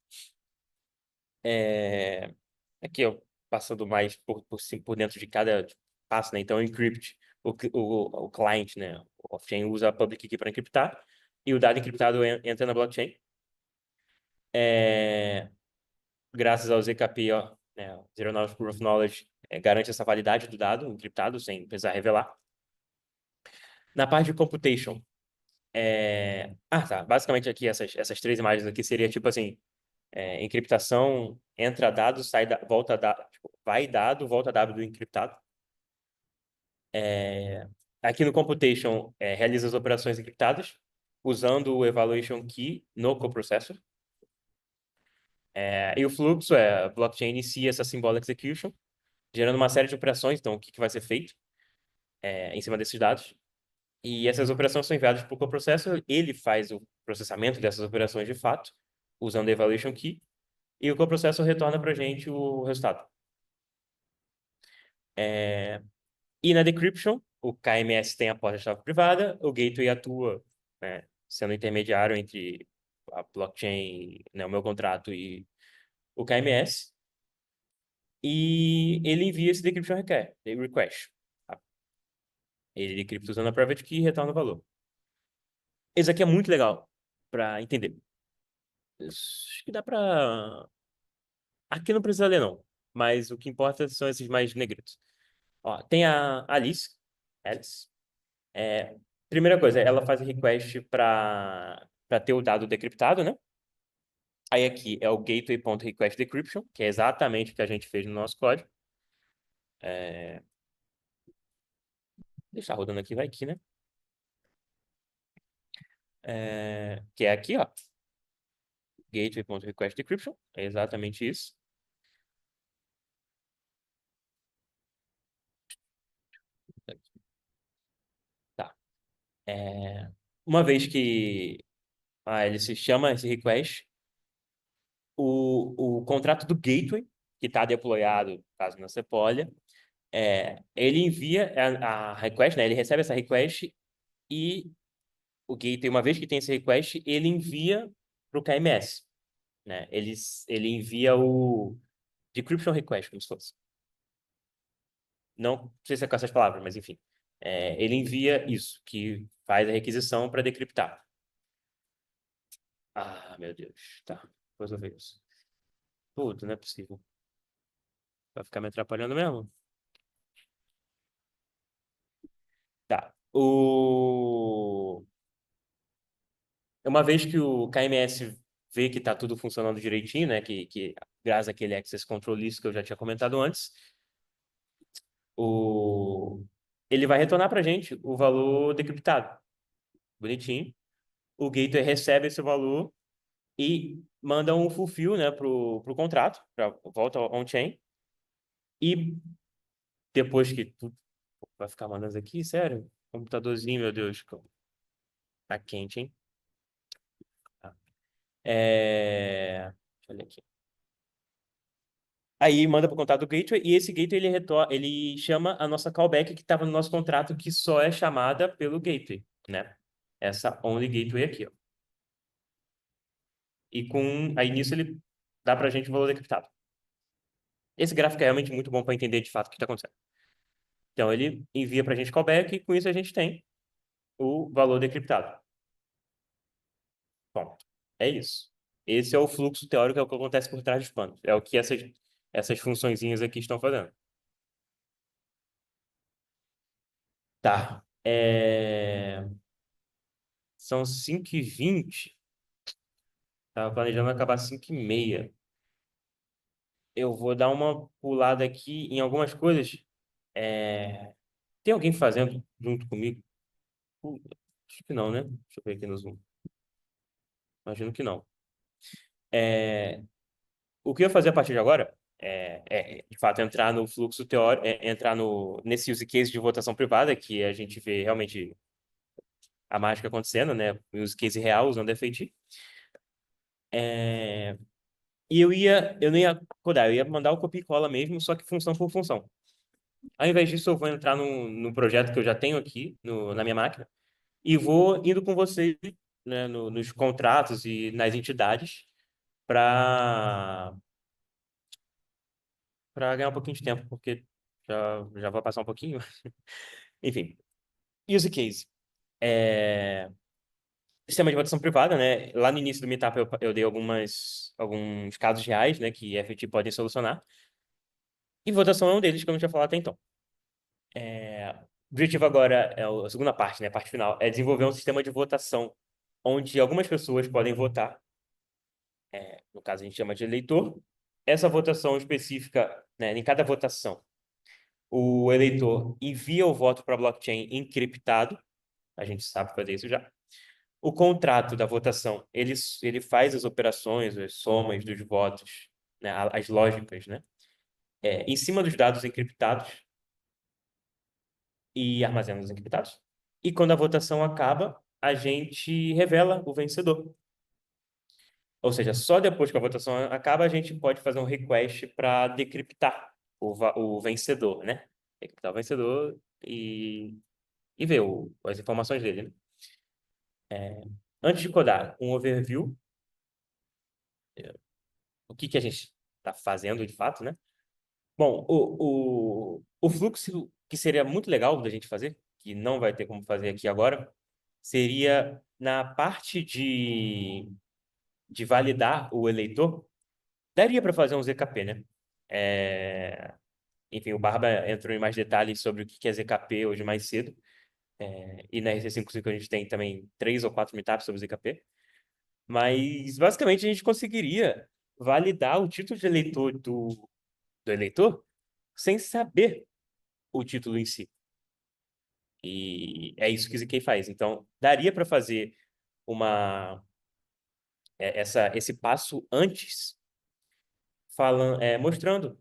É... Aqui, ó, passando mais por dentro de cada passo, né? Então, o encrypt, o client, né? O off-chain usa a public key para encriptar e o dado encriptado entra na blockchain. Graças ao ZKP, ó, né? O Zero Knowledge Proof of Knowledge garante essa validade do dado encriptado sem precisar revelar. Na parte de computation, tá. Basicamente aqui essas três imagens aqui seria tipo assim, encriptação, entra dado, volta dado, tipo, vai dado, volta dado do encriptado. Aqui no computation, realiza as operações encriptadas usando o evaluation key no coprocessor. E o fluxo a blockchain inicia essa symbolic execution, gerando uma série de operações. Então, o que vai ser feito em cima desses dados? E essas operações são enviadas para o coprocessor, ele faz o processamento dessas operações de fato, usando o evaluation key, e o coprocessor retorna para a gente o resultado. E na decryption, o KMS tem a porta-chave privada, o gateway atua, né, sendo intermediário entre a blockchain, né, o meu contrato e o KMS, e ele envia esse decryption request. Tá? Ele decrypta usando a private key e retorna o valor. Esse aqui é muito legal para entender. Acho que dá para... Aqui não precisa ler, não. Mas o que importa são esses mais negritos. Ó, tem a Alice. Primeira coisa, ela faz request para ter o dado decriptado, né? Aí aqui é o gateway.requestDecryption, que é exatamente o que a gente fez no nosso código. Deixar rodando aqui, vai aqui, né? Que é aqui, ó. Gateway.requestDecryption. É exatamente isso. Tá. Uma vez que ele se chama esse request, o contrato do gateway, que está deployado, caso na Sepolia, ele envia a request, né? Ele recebe essa request e o gateway, uma vez que tem esse request, ele envia para o KMS, né? Ele envia o decryption request, como se fosse. Não sei se é com essas palavras, mas enfim. Ele envia isso, que faz a requisição para decriptar. Ah, meu Deus. Tá, vou resolver isso. Puta, não é possível. Vai ficar me atrapalhando mesmo? Tá. Uma vez que o KMS vê que está tudo funcionando direitinho, né? Que graças àquele Access Control List que eu já tinha comentado antes, o... ele vai retornar para a gente o valor decriptado. Bonitinho. O gateway recebe esse valor e manda um fulfill, né, pro contrato, para volta on-chain. E depois que tu vai ficar mandando isso aqui, sério? Computadorzinho, meu Deus, tá quente, hein? Tá. Deixa eu olhar aqui. Aí manda para o contato do gateway e esse gateway ele chama a nossa callback que estava no nosso contrato, que só é chamada pelo gateway, né? Essa only gateway aqui, ó. E aí nisso ele dá para a gente o valor decriptado. Esse gráfico é realmente muito bom para entender de fato o que está acontecendo. Então ele envia para a gente callback e com isso a gente tem o valor decriptado. Pronto. É isso. Esse é o fluxo teórico, é o que acontece por trás dos panos. É o que essas funçõezinhas aqui estão fazendo. Tá. São 5h20. Tava planejando acabar 5h30. Eu vou dar uma pulada aqui em algumas coisas. Tem alguém fazendo junto comigo? Uh, Acho que não, né? Deixa eu ver aqui no Zoom. Imagino que não. É, O que eu ia fazer a partir de agora de fato, entrar no fluxo teórico, entrar nesse use case de votação privada, que a gente vê realmente a mágica acontecendo, né? O use case real usando FAT. E eu não ia codar, eu ia mandar o copia e cola mesmo, só que função por função. Ao invés disso, eu vou entrar no projeto que eu já tenho aqui na minha máquina e vou indo com vocês, né, nos contratos e nas entidades para ganhar um pouquinho de tempo, porque já vai passar um pouquinho. Enfim, use case. É, Sistema de votação privada, né? Lá no início do Meetup eu dei alguns casos reais, né, que FT podem solucionar. E votação é um deles que eu não tinha falado até então. O objetivo agora, a segunda parte, né, a parte final, é desenvolver um sistema de votação onde algumas pessoas podem votar. No caso, a gente chama de eleitor. Essa votação específica, né, em cada votação, o eleitor envia o voto para a blockchain encriptado. A gente sabe fazer isso já. O contrato da votação, ele faz as operações, as somas dos votos, né, as lógicas, né, em cima dos dados encriptados e armazena os encriptados. E quando a votação acaba, a gente revela o vencedor. Ou seja, só depois que a votação acaba, a gente pode fazer um request para decriptar o vencedor, né? Decriptar o vencedor e ver as informações dele, né? Antes de codar, um overview, o que a gente está fazendo de fato, né? Bom, o fluxo que seria muito legal da gente fazer, que não vai ter como fazer aqui agora, seria na parte de validar o eleitor, daria para fazer um ZKP, né? Enfim, o Barba entrou em mais detalhes sobre o que é ZKP hoje mais cedo. E na RC55 a gente tem também 3 ou 4 meetups sobre ZKP. Mas, basicamente, a gente conseguiria validar o título de eleitor do eleitor sem saber o título em si. E é isso que o ZK faz. Então, daria para fazer esse passo antes, mostrando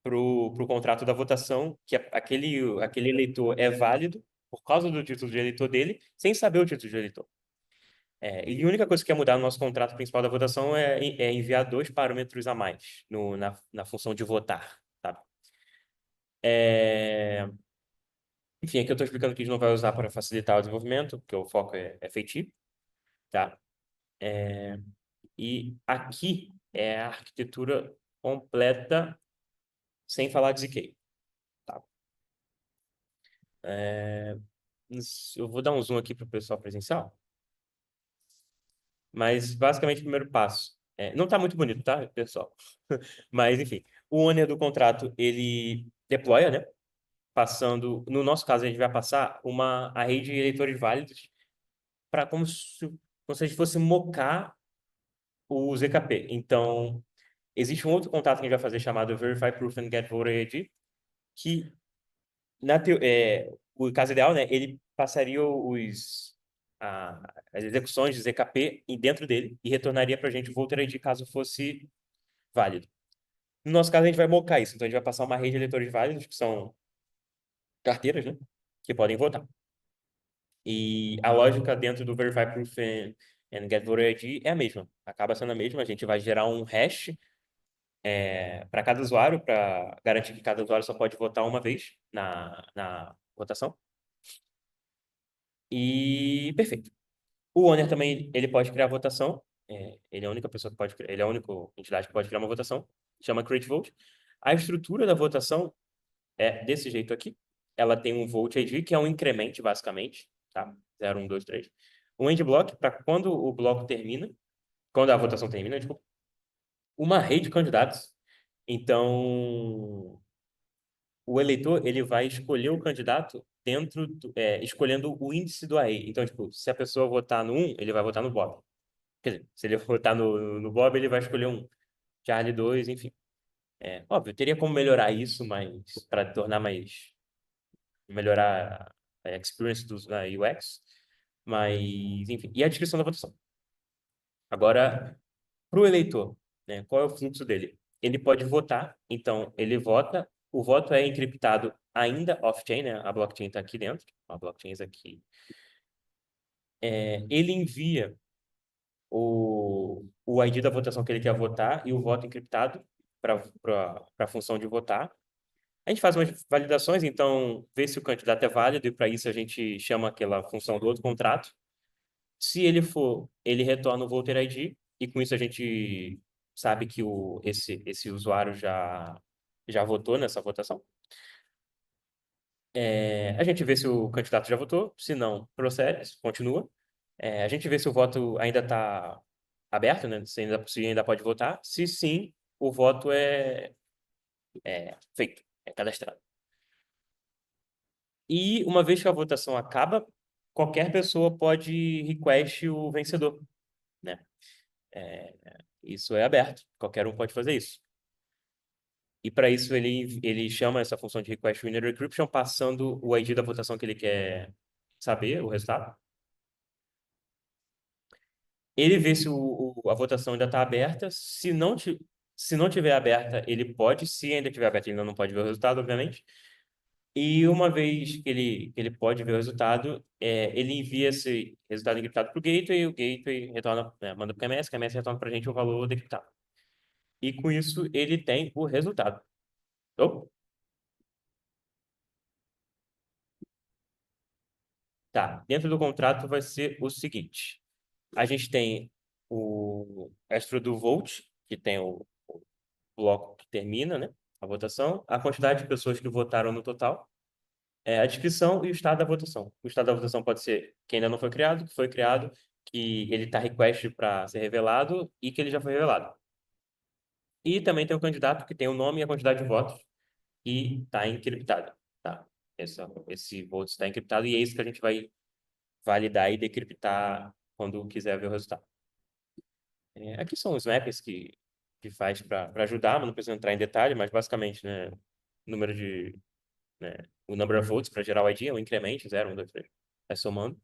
para o contrato da votação que aquele eleitor é válido por causa do título de eleitor dele, sem saber o título de eleitor. E a única coisa que ia mudar no nosso contrato principal da votação é enviar 2 parâmetros a mais na função de votar. Tá? Enfim, aqui eu estou explicando que a gente não vai usar para facilitar o desenvolvimento, porque o foco é feitiço. Tá? E aqui é a arquitetura completa, sem falar de ZK. Tá? Eu vou dar um zoom aqui para o pessoal presencial. Mas, basicamente, o primeiro passo. Não está muito bonito, tá, pessoal? Mas, enfim, o owner do contrato, ele deploya, né? Passando, no nosso caso, a gente vai passar uma array de eleitores válidos para como se a gente fosse mocar o ZKP. Então, existe um outro contrato que a gente vai fazer chamado Verify Proof and Get Voter ID, que, o caso ideal, né? Ele passaria as execuções de ZKP dentro dele e retornaria para a gente o Voter ID caso fosse válido. No nosso caso, a gente vai mocar isso. Então, a gente vai passar uma rede de eleitores válidos, que são carteiras, né? Que podem votar. E a lógica dentro do Verify Proof and Get Voter ID é a mesma. Acaba sendo a mesma. A gente vai gerar um hash para cada usuário, para garantir que cada usuário só pode votar uma vez na votação. E perfeito. O owner também, ele pode criar votação. Ele é a única pessoa que pode criar, ele é a única entidade que pode criar uma votação. Chama Create Vote. A estrutura da votação é desse jeito aqui. Ela tem um Vote ID, que é um incremento, basicamente. Tá? 0, 1, 2, 3. Um end block, para quando o bloco termina, quando a votação termina, desculpa. Uma rede de candidatos. Então, o eleitor ele vai escolher o candidato escolhendo o índice do array. Então, tipo, se a pessoa votar no 1, ele vai votar no Bob. Quer dizer, se ele votar no Bob, ele vai escolher um Charlie 2, enfim. Óbvio, teria como melhorar isso, mas para tornar mais melhorar a experience da UX, mas enfim, e a descrição da votação. Agora, para o eleitor, né, qual é o fluxo dele? Ele pode votar, então ele vota, o voto é encriptado ainda off-chain, né? A blockchain está aqui dentro, a blockchain está aqui. Ele envia o ID da votação que ele quer votar e o voto encriptado para a função de votar. A gente faz umas validações, então vê se o candidato é válido e para isso a gente chama aquela função do outro contrato. Se ele for, ele retorna o Voter ID e com isso a gente sabe que esse usuário já votou nessa votação. A gente vê se o candidato já votou, se não, procede, continua. A gente vê se o voto ainda está aberto, né? Se ainda pode votar. Se sim, o voto é feito, é cadastrado. E uma vez que a votação acaba, qualquer pessoa pode request o vencedor, né? É, Isso é aberto, qualquer um pode fazer isso. E para isso ele chama essa função de request winner encryption passando o ID da votação que ele quer saber, o resultado. Ele vê se a votação ainda está aberta. Se não tiver aberta, ele pode. Se ainda tiver aberta, ele ainda não pode ver o resultado, obviamente. E uma vez que ele pode ver o resultado, ele envia esse resultado encriptado para o gateway, e o gateway retorna, manda para o KMS retorna para a gente o valor decriptado. E com isso, ele tem o resultado. Oh, tá. Dentro do contrato vai ser o seguinte. A gente tem o extra do Volt, que tem o bloco que termina, né, a votação, a quantidade de pessoas que votaram no total, a descrição e o estado da votação. O estado da votação pode ser que ainda não foi criado, que foi criado, que ele está request para ser revelado e que ele já foi revelado. E também tem o candidato que tem o nome e a quantidade de votos e está encriptado. Tá? Esse voto está encriptado e é isso que a gente vai validar e decriptar quando quiser ver o resultado. Aqui são os mappings que faz para ajudar, mas não precisa entrar em detalhe, mas basicamente, né, número de, né, o number of votes para gerar o ID é um incremento, 0, 1, 2, 3, vai somando.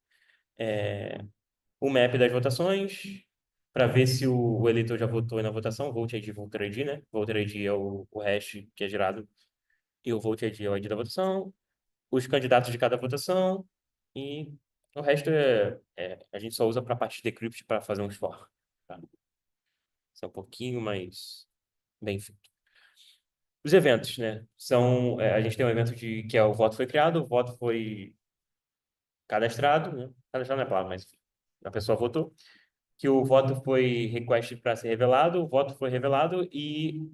O map das votações, para ver se o eleitor já votou na votação, Vote ID, Voter ID, né? Voter ID é o hash que é gerado e o Vote ID é o ID da votação, os candidatos de cada votação e o resto a gente só usa para a parte de decrypt para fazer um for. Tá? Isso é um pouquinho mais bem feito. Os eventos, né? A gente tem um evento que é o voto foi criado, o voto foi cadastrado, né? Cadastrado não é palavra, mas enfim, a pessoa votou. Que o voto foi request para ser revelado, o voto foi revelado e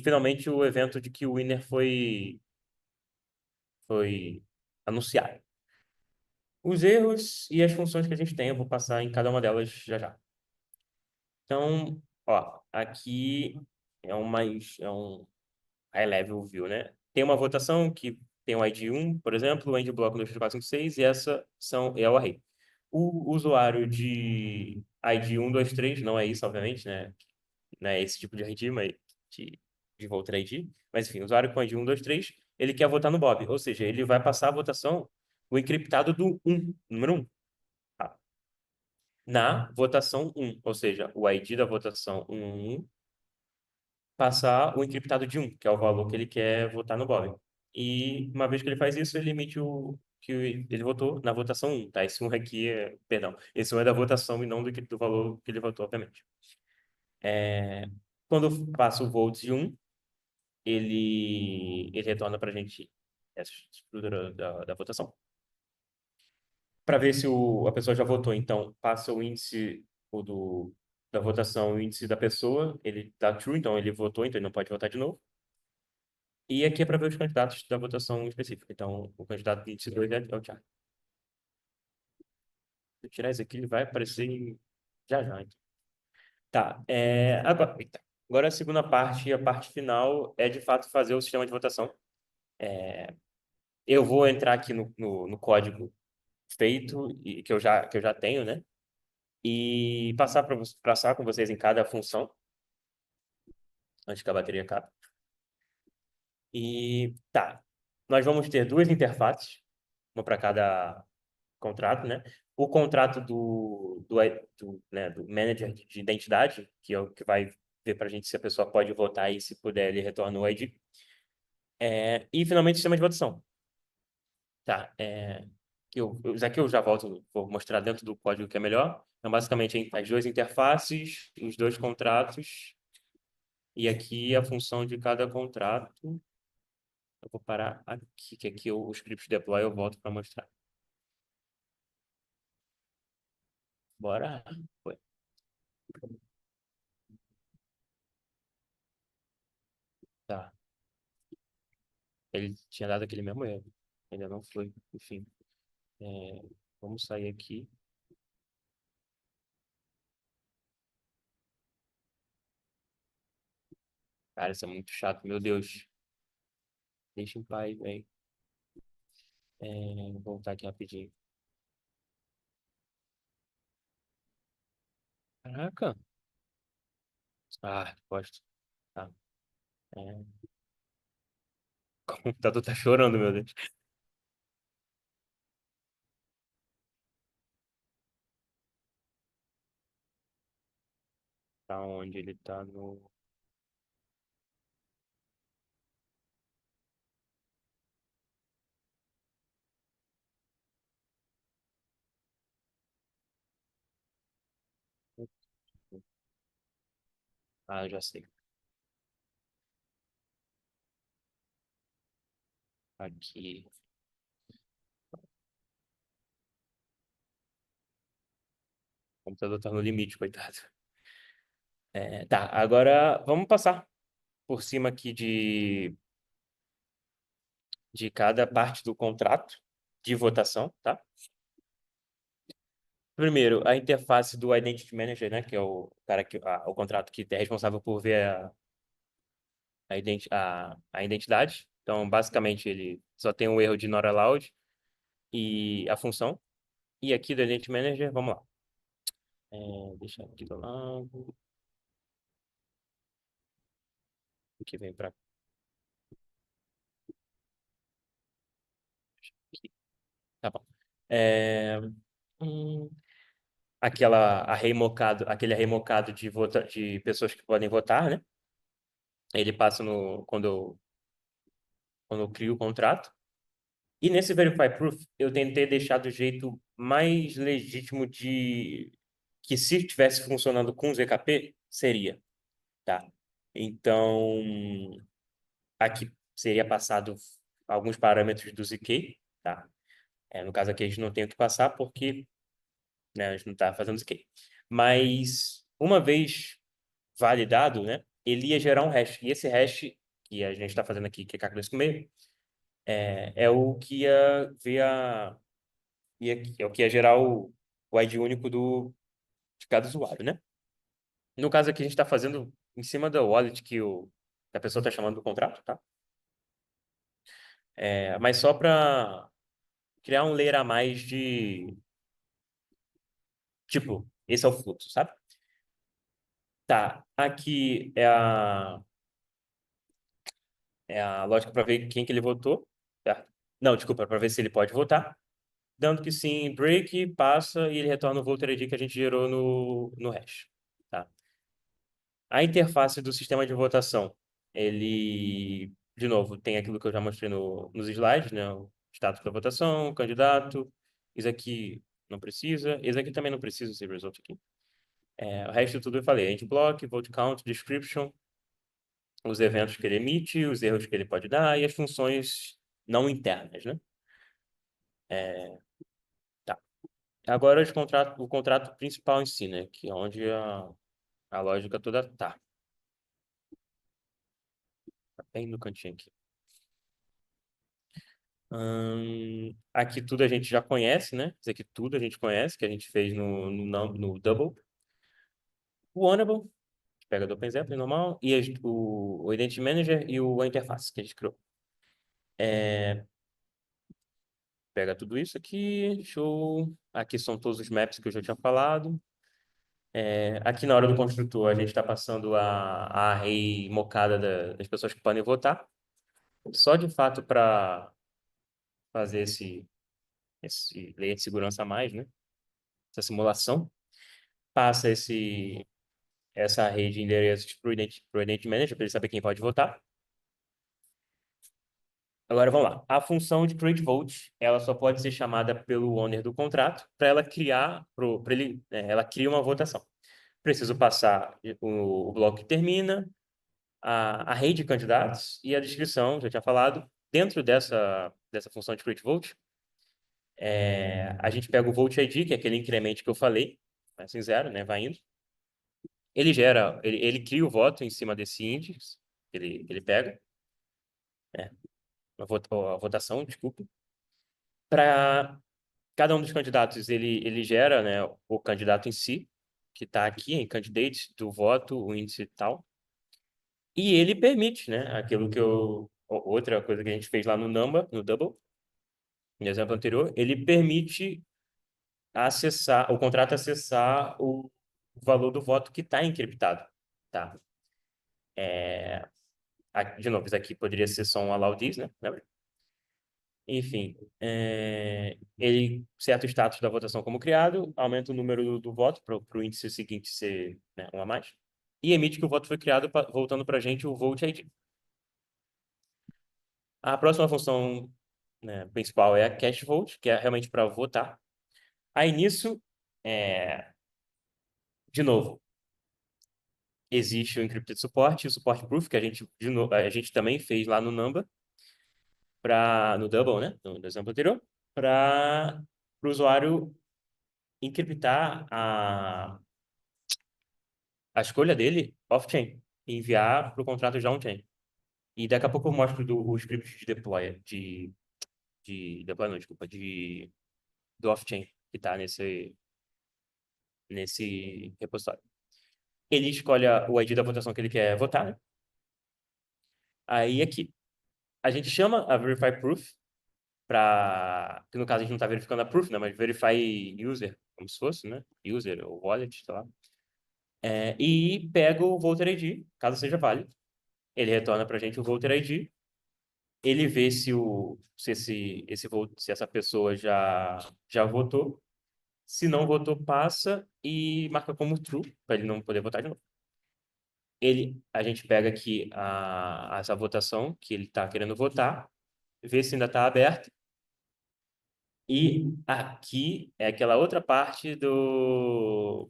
finalmente o evento de que o winner foi anunciado. Os erros e as funções que a gente tem, eu vou passar em cada uma delas já já. Então, ó, aqui é um high level view, né? Tem uma votação que tem o ID 1, por exemplo, o end block 1, 2, 3, 4, 5, 6, e essa é o array. O usuário de ID 1, 2, 3 não é isso, obviamente, né? Não é esse tipo de ID, mas de Voter ID. Mas, enfim, o usuário com ID 1, 2, 3, ele quer votar no Bob. Ou seja, ele vai passar a votação, o encriptado do 1, número 1. Tá? Na votação 1, ou seja, o ID da votação 1, passar o encriptado de 1, que é o valor que ele quer votar no Bob. E uma vez que ele faz isso, ele emite que ele votou na votação 1, tá? Esse 1 aqui perdão, esse 1 é da votação e não do valor que ele votou, obviamente. Quando passa o vote de 1, ele retorna para a gente essa estrutura da votação. Para ver se a pessoa já votou, então passa o índice da votação, o índice da pessoa, ele dá true, então ele votou, então ele não pode votar de novo. E aqui é para ver os candidatos da votação específica. Então, o candidato índice 2 é o Thiago. Se eu tirar isso aqui, ele vai aparecer já já. Então. Tá. Agora a segunda parte, a parte final, é de fato fazer o sistema de votação. Eu vou entrar aqui no código feito, e que eu já tenho, né? E passar com vocês em cada função, antes que a bateria acabe. E tá. Nós vamos ter duas interfaces, uma para cada contrato, né? O contrato do manager de identidade, que é o que vai ver para a gente se a pessoa pode votar e se puder, ele retorna o ID. E finalmente o sistema de votação. Tá. Isso aqui eu já volto, vou mostrar dentro do código que é melhor. Então, basicamente, as duas interfaces, os dois contratos, e aqui a função de cada contrato. Eu vou parar aqui, que aqui o script deploy eu volto para mostrar. Bora. Foi. Tá. Ele tinha dado aquele mesmo erro. Ainda não foi. Enfim. É, vamos sair aqui. Cara, isso é muito chato, meu Deus. Deixa em paz, velho. Vou voltar aqui rapidinho. Caraca. Ah, gosto. Tá. É, o computador tá chorando, meu Deus. Tá onde ele tá no. Ah, eu já sei. Aqui. O computador tá no limite, coitado. Tá, agora vamos passar por cima aqui de cada parte do contrato de votação, tá? Primeiro, a interface do Identity Manager, né, que é o cara o contrato que é responsável por ver a identidade. Então, basicamente, ele só tem um erro de not allowed e a função. E aqui do Identity Manager, vamos lá. Deixa aqui do lado. Aqui vem para aqui. Tá bom. É, hum, aquele array mocado de pessoas que podem votar, né? Ele passa quando eu crio o contrato. E nesse Verify Proof, eu tentei deixar do jeito mais legítimo que se estivesse funcionando com ZKP, seria, tá? Então, aqui seria passado alguns parâmetros do ZK, tá? No caso aqui a gente não tem o que passar porque, né, a gente não está fazendo ZK. Mas, uma vez validado, né, ele ia gerar um hash. E esse hash que a gente está fazendo aqui, que é calculus com meio, é o que ia ver é o que ia gerar o ID único de cada usuário, né? No caso aqui, a gente está fazendo em cima da wallet que a pessoa está chamando do contrato, tá? Mas só para criar um layer a mais de, tipo, esse é o fluxo, sabe? Tá, aqui é a lógica para ver quem que ele votou, certo? Não, desculpa, para ver se ele pode votar. Dando que sim, break, passa e ele retorna o voter ID que a gente gerou no hash, tá? A interface do sistema de votação, ele, de novo, tem aquilo que eu já mostrei nos slides, né? O status da votação, o candidato. Isso aqui não precisa. Isso aqui também não precisa, esse result aqui. O resto tudo eu falei. Endblock, vote count, description, os eventos que ele emite, os erros que ele pode dar e as funções não internas, né? Tá. Agora o contrato principal em si, né? Que é onde a lógica toda tá. Tá bem no cantinho aqui. Aqui tudo a gente já conhece, né? Isso aqui tudo a gente conhece, que a gente fez no Double. O Honorable, que pega do OpenZeppelin normal, e o Identity Manager e a interface que a gente criou. Pega tudo isso aqui, show. Aqui são todos os maps que eu já tinha falado. Aqui na hora do construtor, a gente está passando a array mocada das pessoas que podem votar. Só de fato para fazer esse layer de segurança a mais, né? Essa simulação. Passa essa array de endereços para o Identity Manager, para ele saber quem pode votar. Agora vamos lá. A função de create vote, ela só pode ser chamada pelo owner do contrato para ela criar, ela cria uma votação. Preciso passar o bloco que termina, a array de candidatos e a descrição, já tinha falado. Dentro dessa função de create vote, a gente pega o vote ID, que é aquele incremento que eu falei, assim zero, né? Vai indo. Ele cria o voto em cima desse índice que ele pega, né? A votação, desculpa. Para cada um dos candidatos, ele gera, né, o candidato em si, que está aqui em candidate, do voto, o índice e tal. E ele permite, né, aquilo que outra coisa que a gente fez lá no Number, no Double, no exemplo anterior, ele permite o contrato acessar o valor do voto que está encriptado, tá? De novo, isso aqui poderia ser só um allow this, né? Lembra? Enfim, ele certo o status da votação como criado, aumenta o número do voto para o índice seguinte ser, né, um a mais, e emite que o voto foi criado, voltando para a gente o Vote ID. A próxima função, né, principal é a Cast Vote, que é realmente para votar. Aí nisso, de novo, existe o Encrypted Support e o Support Proof, que a gente também fez lá no Number, no Double, né, no exemplo anterior, para o usuário encriptar a escolha dele off-chain, e enviar para o contrato já on-chain. E daqui a pouco eu mostro o script de deploy, de deploy não, desculpa, do off-chain, que está nesse repositório. Ele escolhe o ID da votação que ele quer votar, né? Aí aqui, a gente chama a Verify Proof, que no caso a gente não está verificando a proof, né? Mas Verify User, como se fosse, né? User ou wallet, sei lá. E pega o Voter ID, caso seja válido. Ele retorna para a gente o Voter ID. Ele vê se essa pessoa já votou. Se não votou, passa e marca como true, para ele não poder votar de novo. A gente pega aqui essa votação que ele está querendo votar, vê se ainda está aberta. E aqui é aquela outra parte do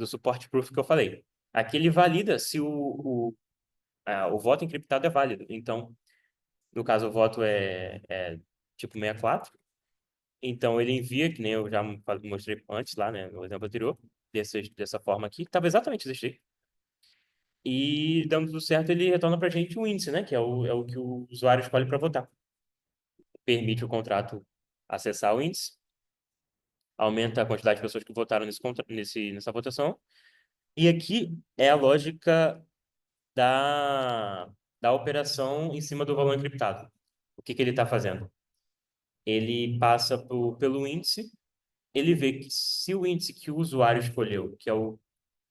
support proof que eu falei. Aqui ele valida se o voto encriptado é válido. Então, no caso, o voto é tipo 64. Então, ele envia, que nem eu já mostrei antes lá, né, no exemplo anterior, dessa forma aqui, que estava exatamente desse jeito. E, dando tudo certo, ele retorna para a gente um índice, né, que é o que o usuário escolhe para votar. Permite o contrato acessar o índice, aumenta a quantidade de pessoas que votaram nessa votação. E aqui é a lógica da operação em cima do valor encriptado. O que ele está fazendo? Ele passa pelo índice, ele vê que se o índice que o usuário escolheu, que é o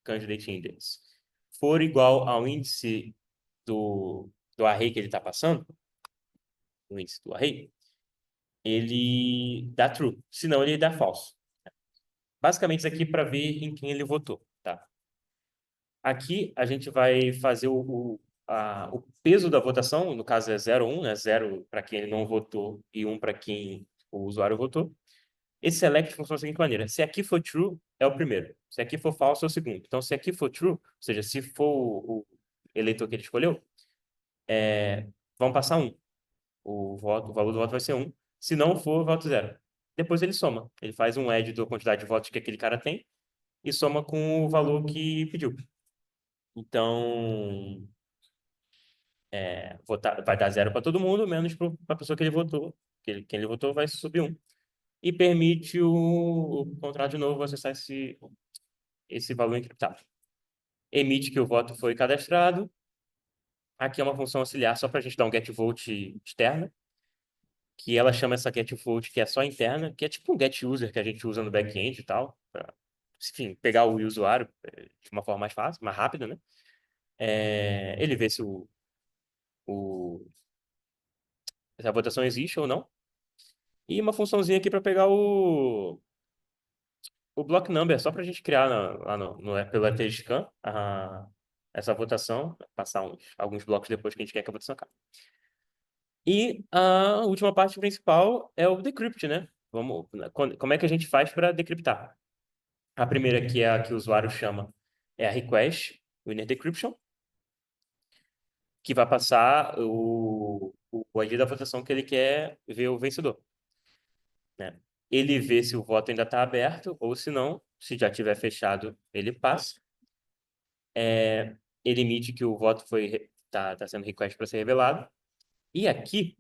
Candidate Index, for igual ao índice do array que ele está passando, o índice do array, ele dá true, senão ele dá false. Basicamente, isso aqui para ver em quem ele votou, tá? Aqui a gente vai fazer o peso da votação, no caso é 0, 1, né? 0 para quem ele não votou e 1 para quem o usuário votou. Esse select funciona da seguinte maneira: se aqui for true, é o primeiro. Se aqui for false, é o segundo. Então, se aqui for true, ou seja, se for o eleitor que ele escolheu, vão passar 1. O valor do voto vai ser 1. Se não for, voto 0. Depois ele soma. Ele faz um add da quantidade de votos que aquele cara tem e soma com o valor que pediu. Então, vai dar 0 para todo mundo, menos para a pessoa que ele votou. Quem ele votou vai subir 1. E permite o contrato de novo acessar esse valor encriptado. Emite que o voto foi cadastrado. Aqui é uma função auxiliar só para a gente dar um get vote externo. que ela chama essa get vote, que é só interna, que é tipo um get user que a gente usa no back-end e tal, pra, enfim, pegar o usuário de uma forma mais fácil, mais rápida, né? Ele vê o, se a votação existe ou não. E uma funçãozinha aqui para pegar o block number, só para a gente criar lá pelo ETScan essa votação, passar alguns blocos depois que a gente quer que a votação acabe. E a última parte principal é o decrypt, né? Como é que a gente faz para decriptar? A primeira, que é a que o usuário chama, é a request winner decryption, que vai passar o ID da votação que ele quer ver o vencedor, né? Ele vê se o voto ainda está aberto ou se não, se já tiver fechado, ele passa. Ele emite que o voto tá sendo request para ser revelado. E aqui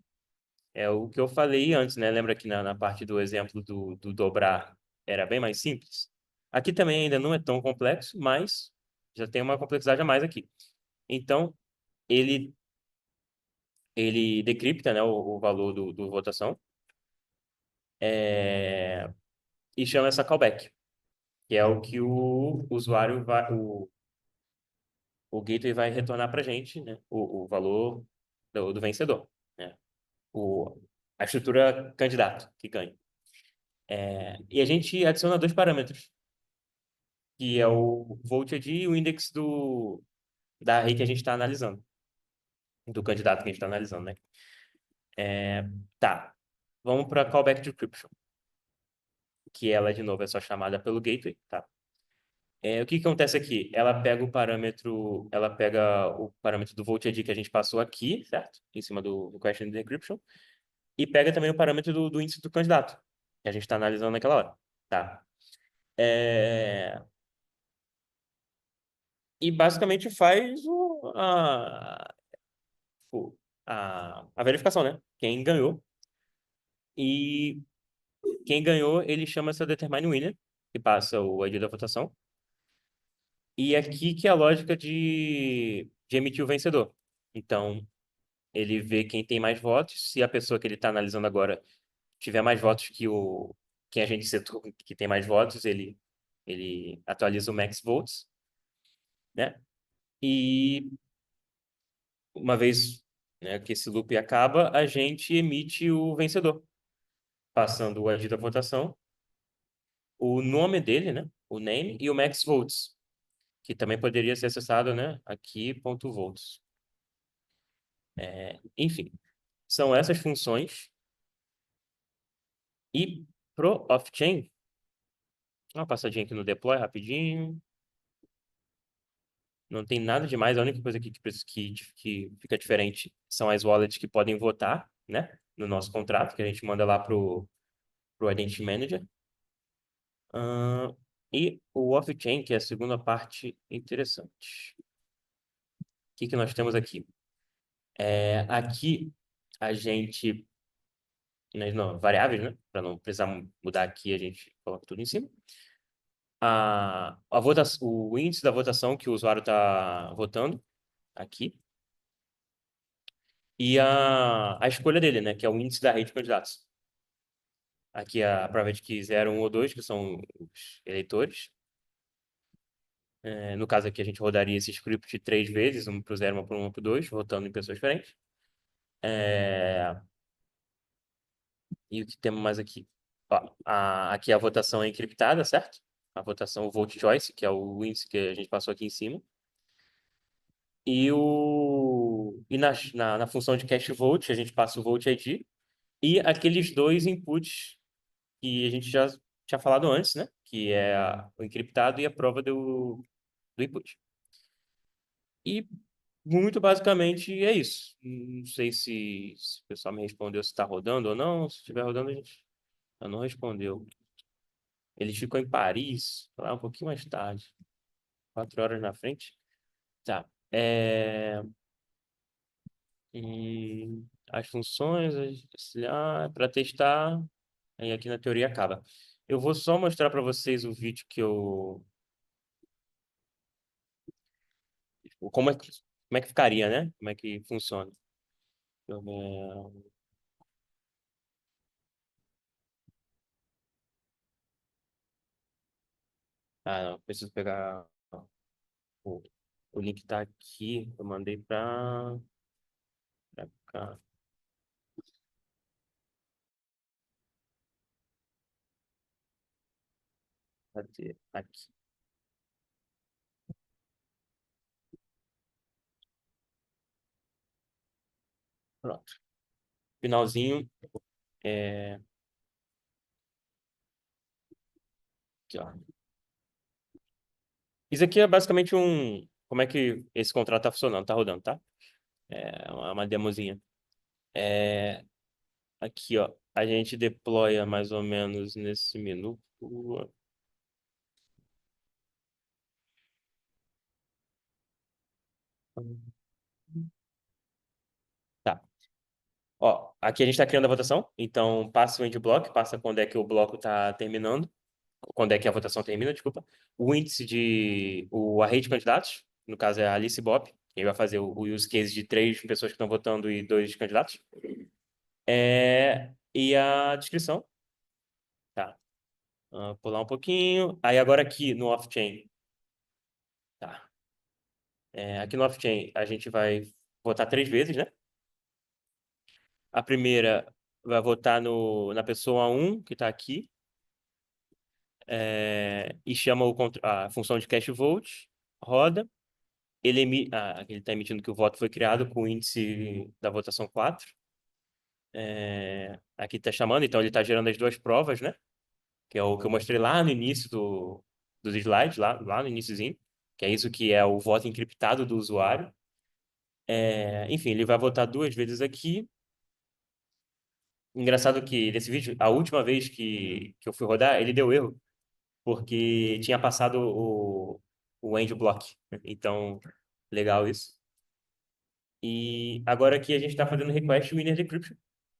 é o que eu falei antes, né? Lembra que na parte do exemplo do dobrar era bem mais simples? Aqui também ainda não é tão complexo, mas já tem uma complexidade a mais aqui. Então, ele, ele decripta, né, o valor do votação e chama essa callback, que é o que o usuário o gateway vai retornar para a gente, né, o valor do vencedor, né, o, a estrutura candidato que ganha. E a gente adiciona dois parâmetros, que é o volt ID e o index da array que a gente está analisando, do candidato que a gente está analisando, né? Tá, vamos para callback decryption, que ela, de novo, é só chamada pelo gateway, tá? O que que acontece aqui? Ela pega o parâmetro do volt ID que a gente passou aqui, certo? Em cima do question decryption, e pega também o parâmetro do índice do candidato, que a gente está analisando naquela hora, tá? É, E basicamente faz a verificação, né? E quem ganhou, ele chama essa determine winner, que passa o ID da votação. E aqui que é a lógica de emitir o vencedor. Então, ele vê quem tem mais votos. Se a pessoa que ele está analisando agora tiver mais votos que quem a gente setou que tem mais votos, ele atualiza o max votes, né? E uma vez, né, que esse loop acaba, a gente emite o vencedor, passando o ID da votação, o nome dele, né, o name e o max votes, que também poderia ser acessado, né, aqui, ponto votes. Enfim, são essas funções. E pro off-chain, uma passadinha aqui no deploy rapidinho. Não tem nada demais. A única coisa aqui que fica diferente são as wallets que podem votar, né? No nosso contrato, que a gente manda lá pro Identity Manager. E o off-chain, que é a segunda parte interessante. O que que nós temos aqui? Aqui a gente... Não, variáveis, né? Para não precisar mudar aqui, a gente coloca tudo em cima. O índice da votação que o usuário está votando aqui. E a escolha dele, né? Que é o índice da rede de candidatos. Aqui a private key 0, 1 ou 2, que são os eleitores. No caso aqui, a gente rodaria esse script 3 vezes, um para o 0, uma para o 1, uma para o 2, votando em pessoas diferentes. E o que temos mais aqui? Ó, aqui a votação é encriptada, certo? A votação, o vote choice, que é o índice que a gente passou aqui em cima. Na função de cache vote, a gente passa o vote ID e aqueles dois inputs que a gente já tinha falado antes, né? Que é o encriptado e a prova do input. E muito basicamente é isso. Não sei se o pessoal me respondeu se está rodando ou não. Se estiver rodando, a gente não respondeu. Ele ficou em Paris, lá um pouquinho mais tarde, 4 horas na frente. Tá. As funções, para testar, aí aqui na teoria acaba. Eu vou só mostrar para vocês o vídeo como é que ficaria, né? Como é que funciona. Deixa eu ver. Ah, não, preciso pegar o, o link tá aqui. Eu mandei pra cá. Cadê? Aqui. Pronto. Finalzinho. É, aqui, ó. Isso aqui é basicamente um. Como é que esse contrato tá funcionando? Tá rodando, tá? É uma demozinha. É, aqui, ó. A gente deploya mais ou menos nesse minuto. Tá. Ó, aqui a gente está criando a votação. Então, passa o end block, passa quando é que o bloco está terminando. Quando é que a votação termina, desculpa. O índice de. O array de candidatos. No caso é a Alice Bop. Quem vai fazer o use case de 3 pessoas que estão votando e 2 candidatos. E a descrição. Tá. Pular um pouquinho. Aí agora aqui no off-chain. Tá. Aqui no off-chain a gente vai votar 3 vezes, né? A primeira vai votar na pessoa 1, que está aqui, e chama a função de cache vote, roda, ele está emitindo que o voto foi criado com o índice da votação 4. Aqui está chamando, então ele está gerando as 2 provas, né? Que é o que eu mostrei lá no início dos slides, lá no iniciozinho, que é isso que é o voto encriptado do usuário. Enfim, ele vai votar 2 vezes aqui. Engraçado que nesse vídeo, a última vez que eu fui rodar, ele deu erro, porque tinha passado o end block. Então, legal isso. E agora aqui a gente está fazendo request winner decryption.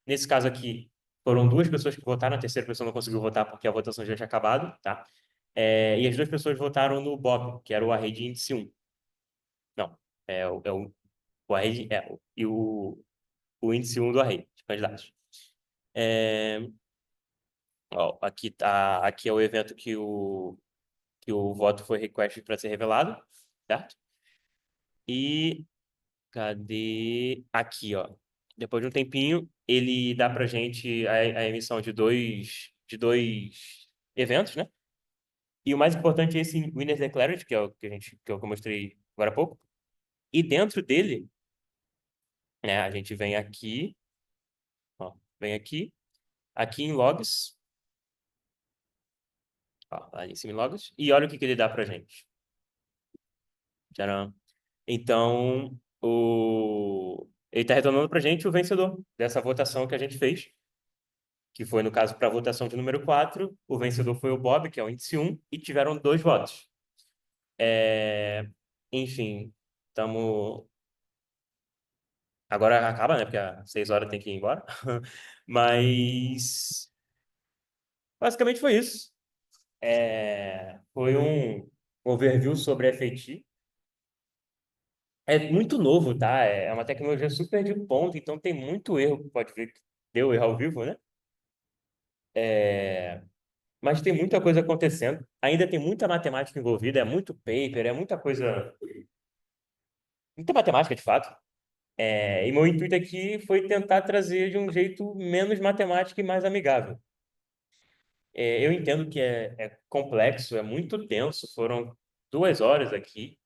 Nesse caso aqui, foram 2 pessoas que votaram, a terceira pessoa não conseguiu votar porque a votação já tinha acabado, tá? E as 2 pessoas votaram no Bob, que era o array de índice 1. Não, o array e o índice 1 do array de candidatos. É, ó, aqui é o evento que o voto foi request para ser revelado, certo? E cadê? Aqui, ó. Depois de um tempinho, ele dá pra gente a emissão de dois eventos, né? E o mais importante é esse Winner Declared, que é o que eu mostrei agora há pouco. E dentro dele, né, a gente vem aqui, ó, vem aqui em logs, ó, lá em cima em logs, e olha o que ele dá pra gente. Tcharam. Então, ele está retornando para a gente o vencedor dessa votação que a gente fez, que foi, no caso, para a votação de número 4. O vencedor foi o Bob, que é o índice 1, e tiveram 2 votos. É, Enfim, estamos. Agora acaba, né? Porque às 6 horas tem que ir embora. Mas, basicamente foi isso. Foi um overview sobre FAT. É muito novo, tá? É uma tecnologia super de ponta, então tem muito erro. Pode ver que deu erro ao vivo, né? É, Mas tem muita coisa acontecendo. Ainda tem muita matemática envolvida, é muito paper, é muita coisa. Muita matemática, de fato. E meu intuito aqui foi tentar trazer de um jeito menos matemático e mais amigável. Eu entendo que é complexo, é muito denso, foram 2 horas aqui.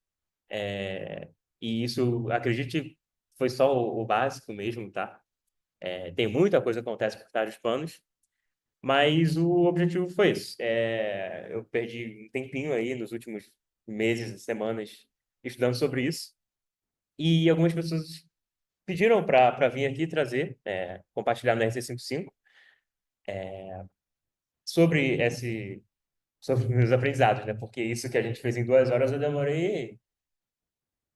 E isso, acredite, foi só o básico mesmo, tá? Tem muita coisa que acontece por trás dos panos. Mas o objetivo foi esse. Eu perdi um tempinho aí nos últimos meses e semanas estudando sobre isso. E algumas pessoas pediram para vir aqui trazer, compartilhar no RC55 sobre sobre os meus aprendizados, né? Porque isso que a gente fez em 2 horas eu demorei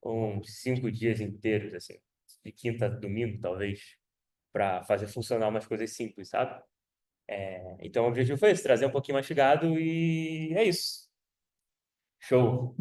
uns 5 dias inteiros, assim, de quinta a domingo, talvez, para fazer funcionar umas coisas simples, sabe? Então o objetivo foi esse, trazer um pouquinho mastigado e é isso. Show.